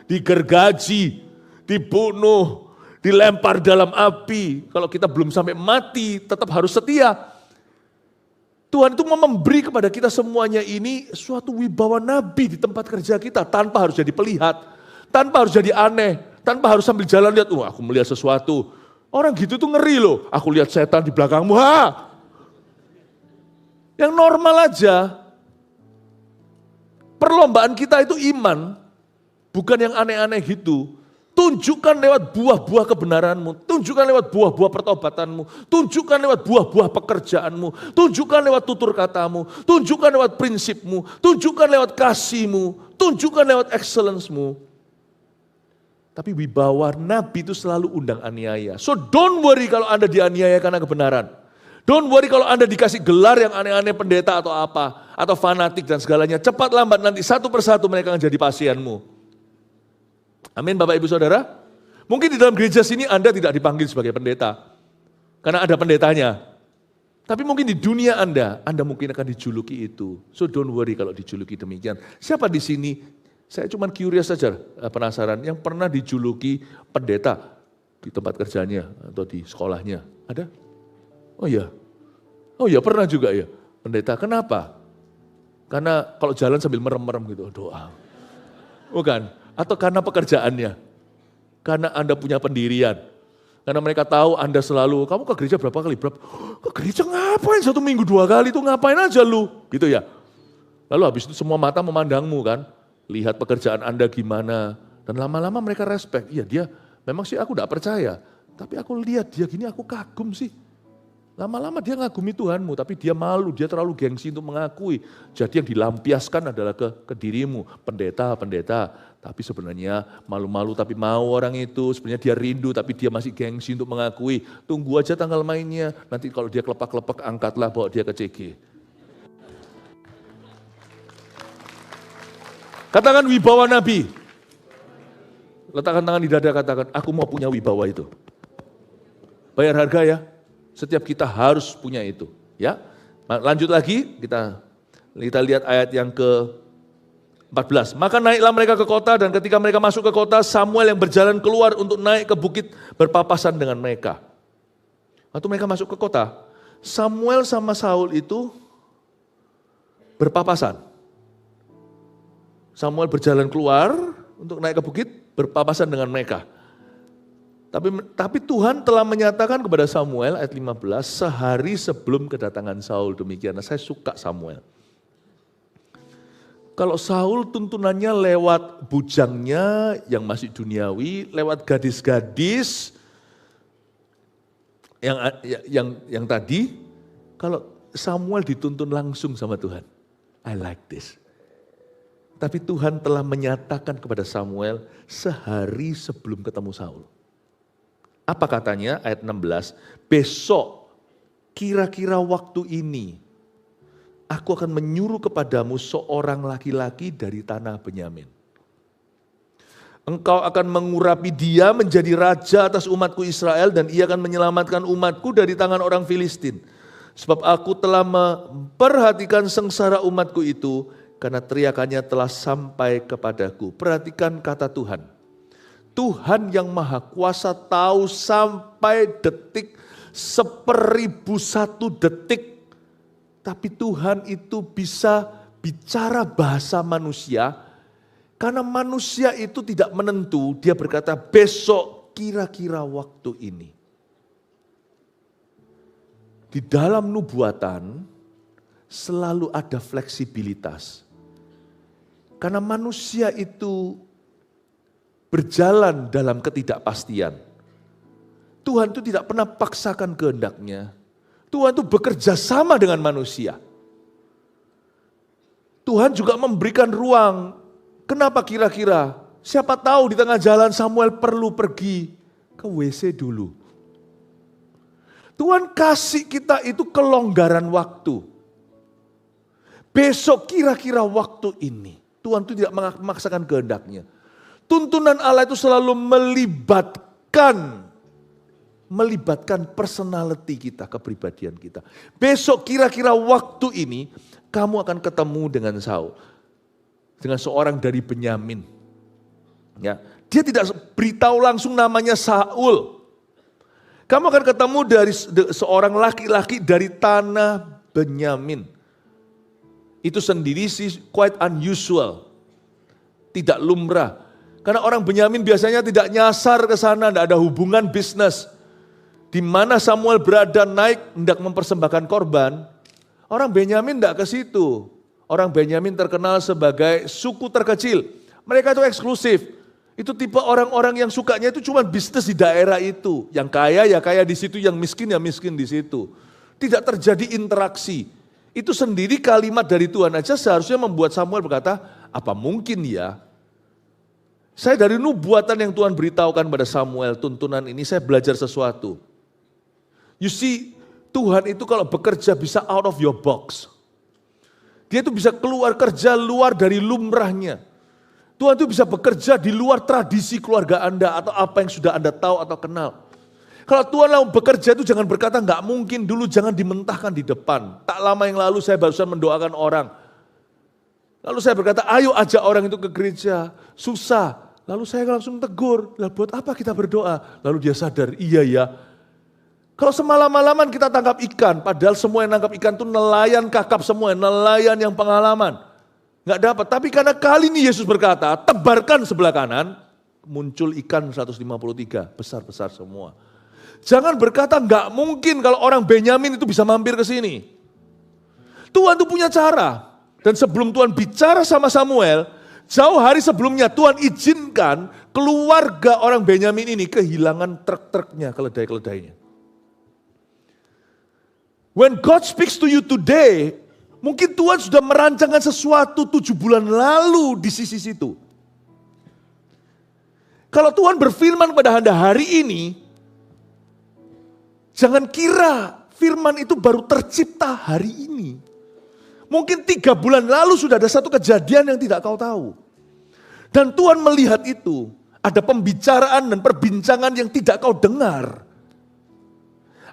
Digergaji, dibunuh, dilempar dalam api. Kalau kita belum sampai mati, tetap harus setia. Tuhan itu memberi kepada kita semuanya ini suatu wibawa nabi di tempat kerja kita. Tanpa harus jadi pelihat. Tanpa harus jadi aneh, tanpa harus sambil jalan lihat, aku melihat sesuatu. Orang gitu tuh ngeri loh, aku lihat setan di belakangmu, Yang normal aja. Perlombaan kita itu iman, bukan yang aneh-aneh gitu. Tunjukkan lewat buah-buah kebenaranmu, tunjukkan lewat buah-buah pertobatanmu, tunjukkan lewat buah-buah pekerjaanmu, tunjukkan lewat tutur katamu, tunjukkan lewat prinsipmu, tunjukkan lewat kasihmu, tunjukkan lewat excellence-mu. Tapi wibawa nabi itu selalu undang aniaya. So don't worry kalau Anda dianiaya karena kebenaran. Don't worry kalau Anda dikasih gelar yang aneh-aneh pendeta atau apa. Atau fanatik dan segalanya. Cepat lambat nanti satu persatu mereka akan jadi pasienmu. Amin Bapak Ibu Saudara. Mungkin di dalam gereja sini Anda tidak dipanggil sebagai pendeta. Karena ada pendetanya. Tapi mungkin di dunia Anda mungkin akan dijuluki itu. So don't worry kalau dijuluki demikian. Siapa di sini? Saya cuma curious saja, penasaran, yang pernah dijuluki pendeta di tempat kerjanya atau di sekolahnya. Ada? Oh iya pernah juga ya, pendeta. Kenapa? Karena kalau jalan sambil merem-merem gitu, doa. Bukan, atau karena pekerjaannya. Karena Anda punya pendirian. Karena mereka tahu Anda selalu, kamu ke gereja berapa kali? Ke gereja ngapain? 1 minggu 2 kali itu ngapain aja lu? Gitu ya. Lalu habis itu semua mata memandangmu kan. Lihat pekerjaan Anda gimana. Dan lama-lama mereka respect. Iya dia, memang sih aku gak percaya. Tapi aku lihat dia gini aku kagum sih. Lama-lama dia ngagumi Tuhanmu. Tapi dia malu, dia terlalu gengsi untuk mengakui. Jadi yang dilampiaskan adalah ke dirimu. Pendeta. Tapi sebenarnya malu-malu tapi mau orang itu. Sebenarnya dia rindu tapi dia masih gengsi untuk mengakui. Tunggu aja tanggal mainnya. Nanti kalau dia kelepak-kelepak angkatlah bawa dia ke CG. Katakan wibawa nabi. Letakkan tangan di dada, katakan, aku mau punya wibawa itu. Bayar harga ya. Setiap kita harus punya itu. Ya. Lanjut lagi, kita lihat ayat yang ke-14. Maka naiklah mereka ke kota dan ketika mereka masuk ke kota, Samuel yang berjalan keluar untuk naik ke bukit berpapasan dengan mereka. Waktu mereka masuk ke kota, Samuel sama Saul itu berpapasan. Samuel berjalan keluar untuk naik ke bukit, berpapasan dengan mereka. Tapi Tuhan telah menyatakan kepada Samuel, ayat 15, sehari sebelum kedatangan Saul. Demikian, saya suka Samuel. Kalau Saul tuntunannya lewat bujangnya yang masih duniawi, lewat gadis-gadis, Yang tadi, kalau Samuel dituntun langsung sama Tuhan. I like this. Tapi Tuhan telah menyatakan kepada Samuel sehari sebelum ketemu Saul. Apa katanya? Ayat 16, besok kira-kira waktu ini aku akan menyuruh kepadamu seorang laki-laki dari tanah Benyamin. Engkau akan mengurapi dia menjadi raja atas umatku Israel dan ia akan menyelamatkan umatku dari tangan orang Filistin. Sebab aku telah memperhatikan sengsara umatku itu karena teriakannya telah sampai kepadaku. Perhatikan kata Tuhan. Tuhan yang maha kuasa tahu sampai detik 1001 detik. Tapi Tuhan itu bisa bicara bahasa manusia. Karena manusia itu tidak menentu, dia berkata besok kira-kira waktu ini. Di dalam nubuatan selalu ada fleksibilitas. Karena manusia itu berjalan dalam ketidakpastian. Tuhan itu tidak pernah paksakan kehendaknya. Tuhan itu bekerja sama dengan manusia. Tuhan juga memberikan ruang. Kenapa kira-kira? Siapa tahu di tengah jalan Samuel perlu pergi ke WC dulu. Tuhan kasih kita itu kelonggaran waktu. Besok kira-kira waktu ini. Tuhan itu tidak memaksakan kehendaknya. Tuntunan Allah itu selalu melibatkan personality kita, kepribadian kita. Besok kira-kira waktu ini kamu akan ketemu dengan Saul. Dengan seorang dari Benyamin. Ya, dia tidak beritahu langsung namanya Saul. Kamu akan ketemu dari seorang laki-laki dari tanah Benyamin. Itu sendiri sih quite unusual. Tidak lumrah. Karena orang Benyamin biasanya tidak nyasar ke sana, tidak ada hubungan bisnis. Di mana Samuel berada naik hendak mempersembahkan korban, orang Benyamin tidak ke situ. Orang Benyamin terkenal sebagai suku terkecil. Mereka itu eksklusif. Itu tipe orang-orang yang sukanya itu cuma bisnis di daerah itu. Yang kaya ya kaya di situ, yang miskin ya miskin di situ. Tidak terjadi interaksi. Itu sendiri kalimat dari Tuhan aja seharusnya membuat Samuel berkata, apa mungkin ya? Saya dari nubuatan yang Tuhan beritahukan pada Samuel, tuntunan ini saya belajar sesuatu. You see, Tuhan itu kalau bekerja bisa out of your box. Dia itu bisa keluar kerja luar dari lumrahnya. Tuhan itu bisa bekerja di luar tradisi keluarga Anda atau apa yang sudah Anda tahu atau kenal. Kalau Tuhan mau bekerja itu jangan berkata nggak mungkin dulu, jangan dimentahkan di depan. Tak lama yang lalu saya barusan mendoakan orang. Lalu saya berkata ayo ajak orang itu ke gereja, susah. Lalu saya langsung tegur, lah buat apa kita berdoa? Lalu dia sadar, iya ya. Kalau semalam-malaman kita tangkap ikan, padahal semua yang tangkap ikan itu nelayan kakap semua, nelayan yang pengalaman. Nggak dapat, tapi karena kali ini Yesus berkata, tebarkan sebelah kanan, muncul ikan 153, besar-besar semua. Jangan berkata nggak mungkin kalau orang Benyamin itu bisa mampir ke sini. Tuhan itu punya cara. Dan sebelum Tuhan bicara sama Samuel, jauh hari sebelumnya Tuhan izinkan keluarga orang Benyamin ini kehilangan truk-truknya, keledai-keledainya. When God speaks to you today, mungkin Tuhan sudah merancangkan sesuatu 7 bulan lalu di sisi situ. Kalau Tuhan berfirman kepada Anda hari ini, jangan kira firman itu baru tercipta hari ini. Mungkin 3 bulan lalu sudah ada satu kejadian yang tidak kau tahu. Dan Tuhan melihat itu, ada pembicaraan dan perbincangan yang tidak kau dengar.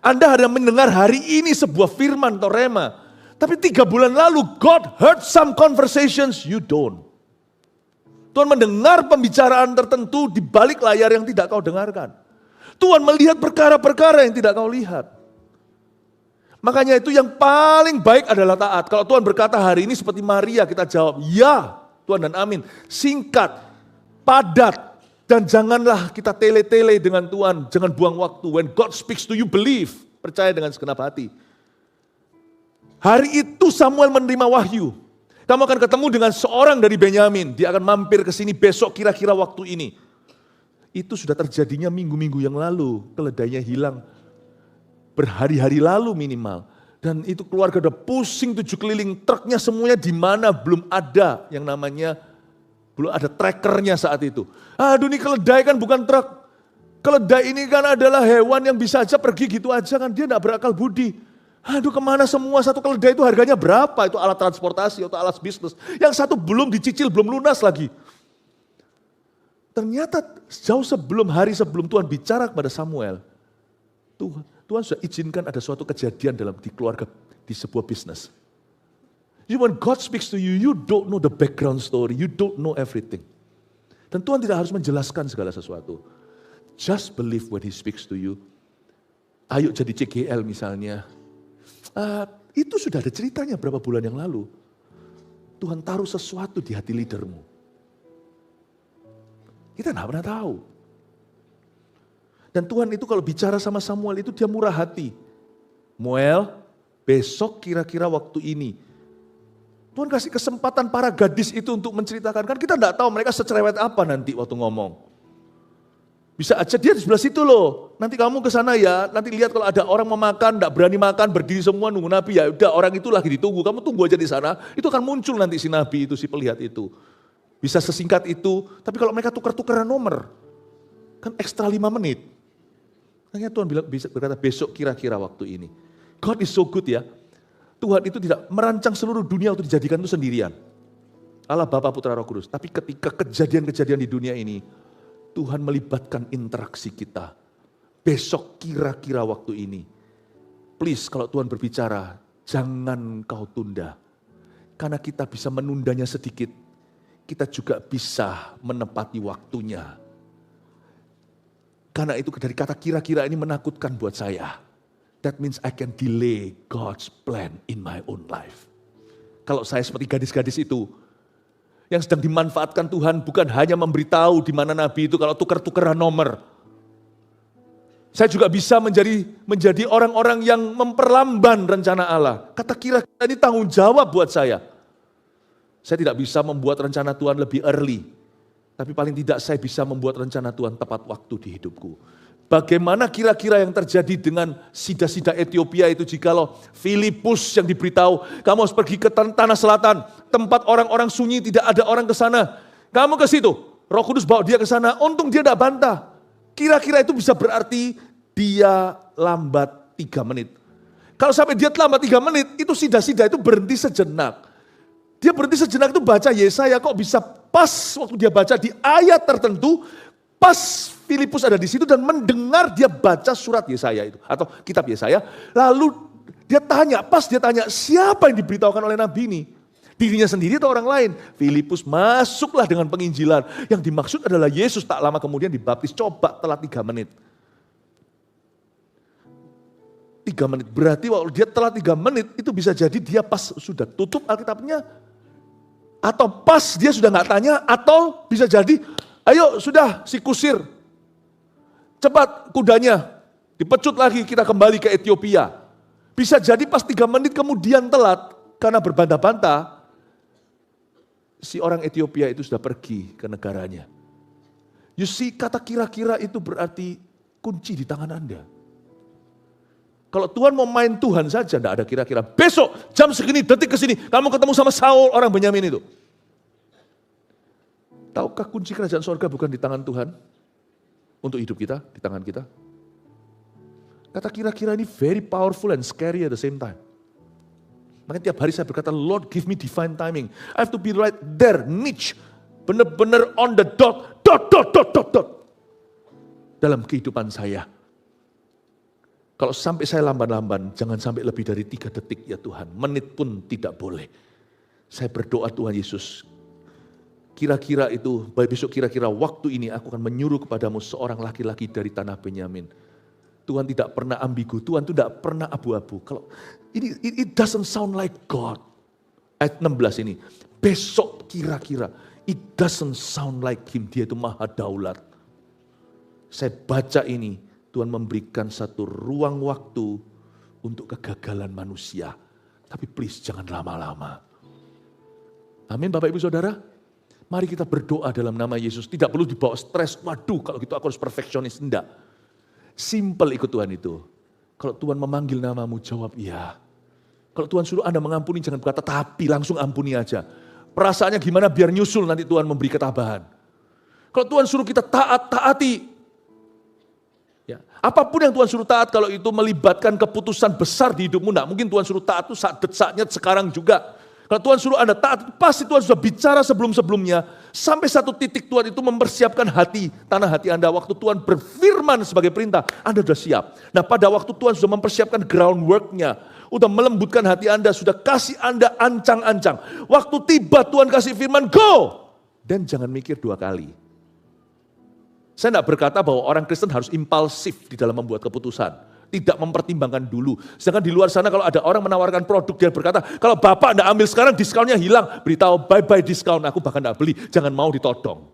Anda hanya mendengar hari ini sebuah firman atau rema. Tapi 3 bulan lalu God heard some conversations you don't. Tuhan mendengar pembicaraan tertentu di balik layar yang tidak kau dengarkan. Tuhan melihat perkara-perkara yang tidak kau lihat. Makanya itu yang paling baik adalah taat. Kalau Tuhan berkata hari ini seperti Maria kita jawab ya Tuhan dan amin. Singkat, padat. Dan janganlah kita tele-tele dengan Tuhan, jangan buang waktu. When God speaks to you, believe. Percaya dengan segenap hati. Hari itu Samuel menerima wahyu. Kamu akan ketemu dengan seorang dari Benyamin. Dia akan mampir ke sini besok kira-kira waktu ini. Itu sudah terjadinya minggu-minggu yang lalu. Keledainya hilang. berhari-hari lalu minimal. Dan itu keluarga udah pusing 7 keliling, truknya semuanya di mana, belum ada yang namanya, belum ada trackernya saat itu. Aduh ini keledai kan bukan truk. Keledai ini kan adalah hewan yang bisa aja pergi gitu aja kan, dia gak berakal budi. Aduh kemana semua, satu keledai itu harganya berapa, itu alat transportasi atau alat bisnis. Yang satu belum dicicil, belum lunas lagi. Ternyata jauh hari sebelum Tuhan bicara kepada Samuel, Tuhan sudah izinkan ada suatu kejadian di keluarga, di sebuah bisnis. When God speaks to you, you don't know the background story, you don't know everything. Dan Tuhan tidak harus menjelaskan segala sesuatu. Just believe when He speaks to you. Ayo jadi CGL misalnya. Itu sudah ada ceritanya berapa bulan yang lalu. Tuhan taruh sesuatu di hati leadermu. Kita tidak pernah tahu. Dan Tuhan itu kalau bicara sama Samuel itu dia murah hati. Muel, besok kira-kira waktu ini. Tuhan kasih kesempatan para gadis itu untuk menceritakan. Kan kita tidak tahu mereka secerewet apa nanti waktu ngomong. Bisa aja dia di sebelah situ loh. Nanti kamu ke sana ya, nanti lihat kalau ada orang mau makan, tidak berani makan, berdiri semua nunggu Nabi. Ya udah orang itu lagi ditunggu, kamu tunggu aja di sana. Itu akan muncul nanti si Nabi itu, si pelihat itu. Bisa sesingkat itu, tapi kalau mereka tukar-tukaran nomor, kan ekstra 5 menit. Makanya Tuhan berkata besok kira-kira waktu ini. God is so good ya. Tuhan itu tidak merancang seluruh dunia untuk dijadikan itu sendirian. Allah Bapa Putra Roh Kudus. Tapi ketika kejadian-kejadian di dunia ini, Tuhan melibatkan interaksi kita. Besok kira-kira waktu ini. Please kalau Tuhan berbicara, jangan kau tunda. Karena kita bisa menundanya sedikit. Kita juga bisa menepati waktunya. Karena itu dari kata kira-kira ini menakutkan buat saya. That means I can delay God's plan in my own life. Kalau saya seperti gadis-gadis itu, yang sedang dimanfaatkan Tuhan bukan hanya memberitahu di mana Nabi itu kalau tukar-tukaran nomor. Saya juga bisa menjadi orang-orang yang memperlamban rencana Allah. Kata kira-kira ini tanggung jawab buat saya. Saya tidak bisa membuat rencana Tuhan lebih early. Tapi paling tidak saya bisa membuat rencana Tuhan tepat waktu di hidupku. Bagaimana kira-kira yang terjadi dengan sida-sida Ethiopia itu jikalau Filipus yang diberitahu, kamu harus pergi ke tanah selatan, tempat orang-orang sunyi, tidak ada orang ke sana. Kamu ke situ, Roh Kudus bawa dia ke sana, untung dia tidak bantah. Kira-kira itu bisa berarti dia lambat 3 menit. Kalau sampai dia lambat 3 menit, itu sida-sida itu berhenti sejenak. Dia berhenti sejenak itu baca Yesaya, kok bisa pas waktu dia baca di ayat tertentu, pas Filipus ada di situ dan mendengar dia baca surat Yesaya itu atau kitab Yesaya, lalu dia tanya, siapa yang diberitahukan oleh Nabi ini? Dirinya sendiri atau orang lain? Filipus masuklah dengan penginjilan. Yang dimaksud adalah Yesus, tak lama kemudian dibaptis, coba telat 3 menit. 3 menit, berarti waktu dia telat 3 menit itu bisa jadi dia pas sudah tutup Alkitabnya, atau pas dia sudah gak tanya, atau bisa jadi, ayo sudah si kusir, cepat kudanya, dipecut lagi kita kembali ke Ethiopia. Bisa jadi pas 3 menit kemudian telat, karena berbantah-bantah, si orang Ethiopia itu sudah pergi ke negaranya. You see, kata kira-kira itu berarti kunci di tangan Anda. Kalau Tuhan mau main Tuhan saja, tidak ada kira-kira. Besok jam segini, detik ke sini, kamu ketemu sama Saul, orang Benyamin itu. Tahukah kunci kerajaan sorga bukan di tangan Tuhan? Untuk hidup kita, di tangan kita. Kata kira-kira ini very powerful and scary at the same time. Makanya tiap hari saya berkata, Lord give me divine timing. I have to be right there, niche. Benar-benar on the dot. Dalam kehidupan saya. Kalau sampai saya lamban-lamban, jangan sampai lebih dari 3 detik ya Tuhan. Menit pun tidak boleh. Saya berdoa Tuhan Yesus, kira-kira itu, besok kira-kira waktu ini aku akan menyuruh kepadamu seorang laki-laki dari tanah Benyamin. Tuhan tidak pernah ambigu, Tuhan tidak pernah abu-abu. Kalau ini it doesn't sound like God. Ayat 16 ini, besok kira-kira, it doesn't sound like Him, Dia itu maha daulat. Saya baca ini, Tuhan memberikan satu ruang waktu untuk kegagalan manusia. Tapi please jangan lama-lama. Amin Bapak Ibu Saudara. Mari kita berdoa dalam nama Yesus. Tidak perlu dibawa stres. Waduh kalau gitu aku harus perfeksionis. Enggak. Simple ikut Tuhan itu. Kalau Tuhan memanggil namamu, jawab iya. Kalau Tuhan suruh Anda mengampuni, jangan berkata tapi, langsung ampuni aja. Perasaannya gimana biar nyusul, nanti Tuhan memberi ketabahan. Kalau Tuhan suruh kita taat, taati. Ya. Apapun yang Tuhan suruh taat, kalau itu melibatkan keputusan besar di hidupmu, enggak mungkin Tuhan suruh taat itu saatnya sekarang juga. Kalau Tuhan suruh Anda taat, pasti Tuhan sudah bicara sebelum-sebelumnya. Sampai satu titik Tuhan itu mempersiapkan hati, tanah hati Anda. Waktu Tuhan berfirman sebagai perintah, Anda sudah siap. Nah pada waktu Tuhan sudah mempersiapkan groundwork-nya, udah melembutkan hati Anda, sudah kasih Anda ancang-ancang. Waktu tiba Tuhan kasih firman, go! Dan jangan mikir 2 kali. Saya tidak berkata bahwa orang Kristen harus impulsif di dalam membuat keputusan. Tidak mempertimbangkan dulu. Sedangkan di luar sana kalau ada orang menawarkan produk, dia berkata, kalau Bapak tidak ambil sekarang diskonnya hilang. Beritahu bye-bye diskon, aku bahkan tidak beli. Jangan mau ditodong.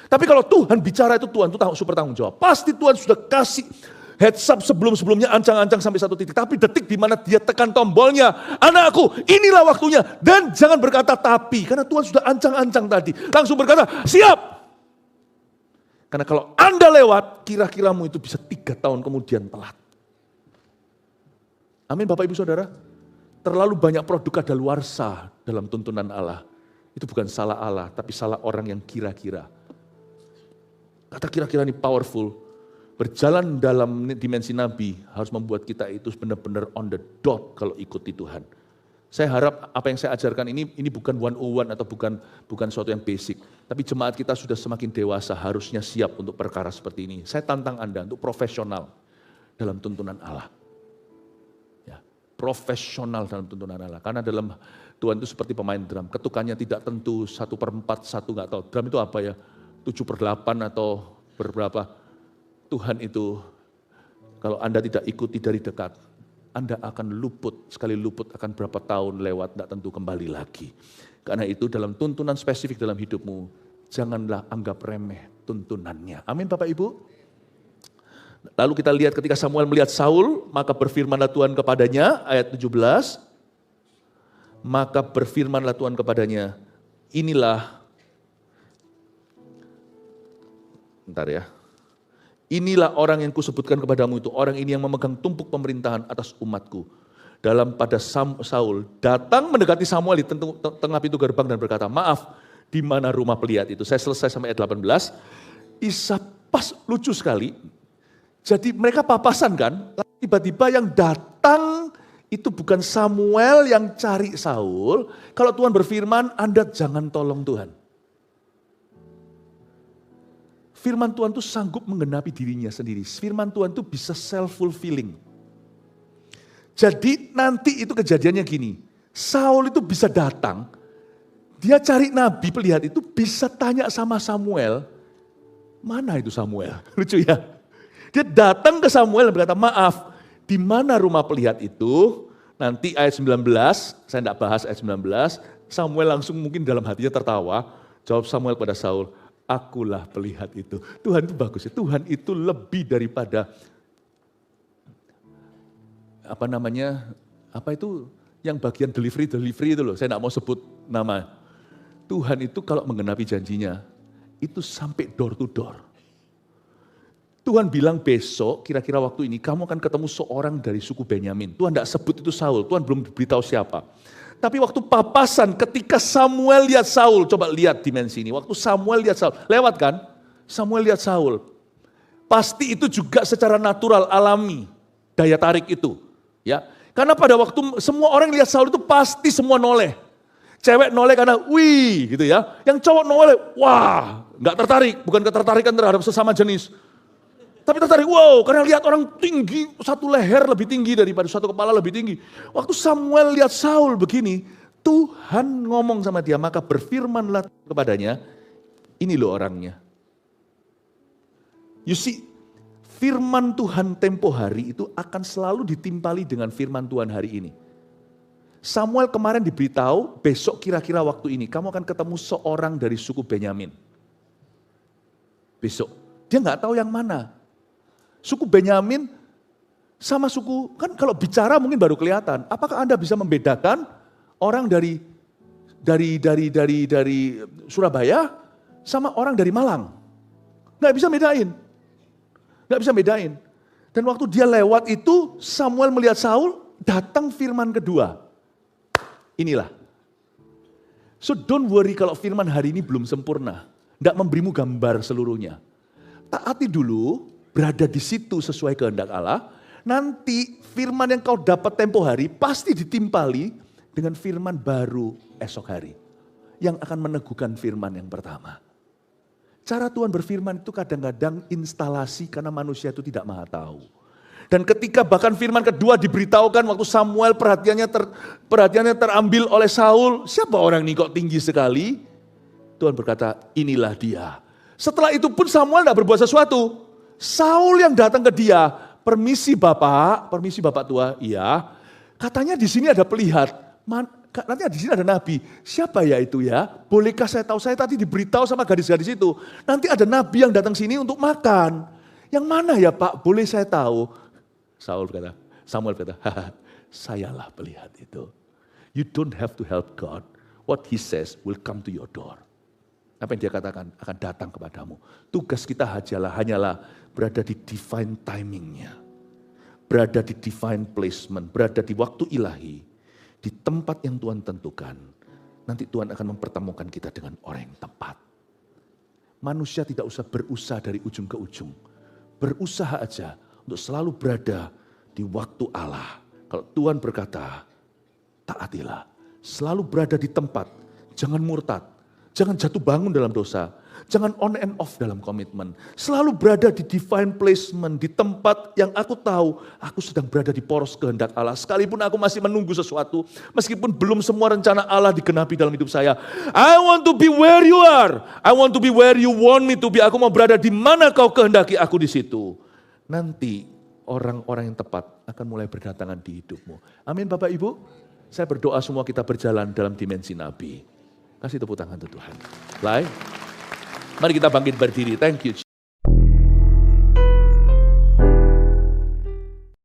Tapi kalau Tuhan bicara itu, Tuhan itu super tanggung jawab. Pasti Tuhan sudah kasih heads up sebelum-sebelumnya, ancang-ancang sampai satu titik. Tapi detik di mana dia tekan tombolnya, anakku inilah waktunya. Dan jangan berkata tapi, karena Tuhan sudah ancang-ancang tadi. Langsung berkata, siap. Karena kalau Anda lewat, kira-kiramu itu bisa 3 tahun kemudian telat. Amin Bapak Ibu Saudara. Terlalu banyak produk kadaluarsa dalam tuntunan Allah. Itu bukan salah Allah, tapi salah orang yang kira-kira. Kata kira-kira ini powerful. Berjalan dalam dimensi Nabi harus membuat kita itu benar-benar on the dot kalau ikuti Tuhan. Saya harap apa yang saya ajarkan ini bukan 101 atau bukan sesuatu yang basic. Tapi jemaat kita sudah semakin dewasa, harusnya siap untuk perkara seperti ini. Saya tantang Anda untuk profesional dalam tuntunan Allah. Ya, profesional dalam tuntunan Allah. Karena dalam Tuhan itu seperti pemain drum. Ketukannya tidak tentu 1/4, 1 nggak tahu. Drum itu apa ya? 7/8 atau berberapa. Tuhan itu kalau Anda tidak ikuti dari dekat, Anda akan luput, sekali luput akan berapa tahun lewat, tidak tentu kembali lagi. Karena itu dalam tuntunan spesifik dalam hidupmu, janganlah anggap remeh tuntunannya. Amin Bapak Ibu. Lalu kita lihat ketika Samuel melihat Saul, maka berfirmanlah Tuhan kepadanya, ayat 17. Maka berfirmanlah Tuhan kepadanya, inilah orang yang kusebutkan kepadamu itu, orang ini yang memegang tumpuk pemerintahan atas umatku. Dalam pada Saul datang mendekati Samuel di tengah pintu gerbang dan berkata, maaf, di mana rumah pelihat itu? Saya selesai sampai ayat 18. Isa pas lucu sekali. Jadi mereka papasan kan, tiba-tiba yang datang itu bukan Samuel yang cari Saul. Kalau Tuhan berfirman, Anda jangan tolong Tuhan. Firman Tuhan itu sanggup menggenapi dirinya sendiri. Firman Tuhan itu bisa self-fulfilling. Jadi nanti itu kejadiannya gini. Saul itu bisa datang. Dia cari nabi pelihat itu bisa tanya sama Samuel. Mana itu Samuel? Lucu ya. Dia datang ke Samuel dan berkata, maaf. Di mana rumah pelihat itu? Nanti ayat 19. Saya tidak bahas ayat 19. Samuel langsung mungkin dalam hatinya tertawa. Jawab Samuel pada Saul. Akulah pelihat itu. Tuhan itu bagus ya. Tuhan itu lebih daripada apa itu yang bagian delivery itu loh. Saya tidak mau sebut nama. Tuhan itu kalau menggenapi janjinya itu sampai door to door. Tuhan bilang besok kira-kira waktu ini kamu akan ketemu seorang dari suku Benyamin. Tuhan tidak sebut itu Saul. Tuhan belum beritahu siapa. Tapi waktu papasan ketika Samuel lihat Saul, coba lihat dimensi ini. Waktu Samuel lihat Saul, lewat kan? Samuel lihat Saul. Pasti itu juga secara natural, alami. Daya tarik itu. Ya, karena pada waktu semua orang lihat Saul itu pasti semua noleh. Cewek noleh karena wih gitu ya. Yang cowok noleh, wah gak tertarik. Bukan ketertarikan terhadap sesama jenis. Tapi tertarik, wow, karena lihat orang tinggi, satu leher lebih tinggi daripada satu kepala lebih tinggi. Waktu Samuel lihat Saul begini, Tuhan ngomong sama dia, maka berfirmanlah kepadanya, ini loh orangnya. You see, firman Tuhan tempo hari itu akan selalu ditimpali dengan firman Tuhan hari ini. Samuel kemarin diberitahu, besok kira-kira waktu ini, kamu akan ketemu seorang dari suku Benyamin. Besok, dia nggak tahu yang mana. Suku Benyamin sama suku, kan kalau bicara mungkin baru kelihatan. Apakah Anda bisa membedakan orang dari Surabaya sama orang dari Malang? Nggak bisa bedain. Nggak bisa bedain. Dan waktu dia lewat itu, Samuel melihat Saul, datang firman kedua. Inilah. So don't worry kalau firman hari ini belum sempurna. Tidak memberimu gambar seluruhnya. Taati dulu, berada di situ sesuai kehendak Allah. Nanti firman yang kau dapat tempo hari pasti ditimpali dengan firman baru esok hari. Yang akan meneguhkan firman yang pertama. Cara Tuhan berfirman itu kadang-kadang instalasi karena manusia itu tidak maha tahu. Dan ketika bahkan firman kedua diberitahukan waktu Samuel perhatiannya terambil oleh Saul. Siapa orang ini kok tinggi sekali? Tuhan berkata, inilah dia. Setelah itu pun Samuel tidak berbuat sesuatu. Saul yang datang ke dia, permisi bapak tua, iya. Katanya di sini ada pelihat, nanti di sini ada nabi. Siapa ya itu ya? Bolehkah saya tahu? Saya tadi diberitahu sama gadis-gadis itu. Nanti ada nabi yang datang sini untuk makan. Yang mana ya Pak? Boleh saya tahu? Samuel berkata, sayalah pelihat itu. You don't have to help God. What he says will come to your door. Apa yang dia katakan akan datang kepadamu. Tugas kita hanyalah berada di divine timingnya. Berada di divine placement. Berada di waktu ilahi. Di tempat yang Tuhan tentukan. Nanti Tuhan akan mempertemukan kita dengan orang yang tepat. Manusia tidak usah berusaha dari ujung ke ujung. Berusaha aja untuk selalu berada di waktu Allah. Kalau Tuhan berkata, taatilah. Selalu berada di tempat. Jangan murtad. Jangan jatuh bangun dalam dosa. Jangan on and off dalam komitmen. Selalu berada di divine placement. Di tempat yang aku tahu. Aku sedang berada di poros kehendak Allah. Sekalipun aku masih menunggu sesuatu. Meskipun belum semua rencana Allah digenapi dalam hidup saya. I want to be where you are. I want to be where you want me to be. Aku mau berada di mana kau kehendaki aku di situ. Nanti orang-orang yang tepat akan mulai berdatangan di hidupmu. Amin Bapak Ibu. Saya berdoa semua kita berjalan dalam dimensi Nabi. Kasih tepuk tangan untuk Tuhan. Mari kita bangkit berdiri. Thank you.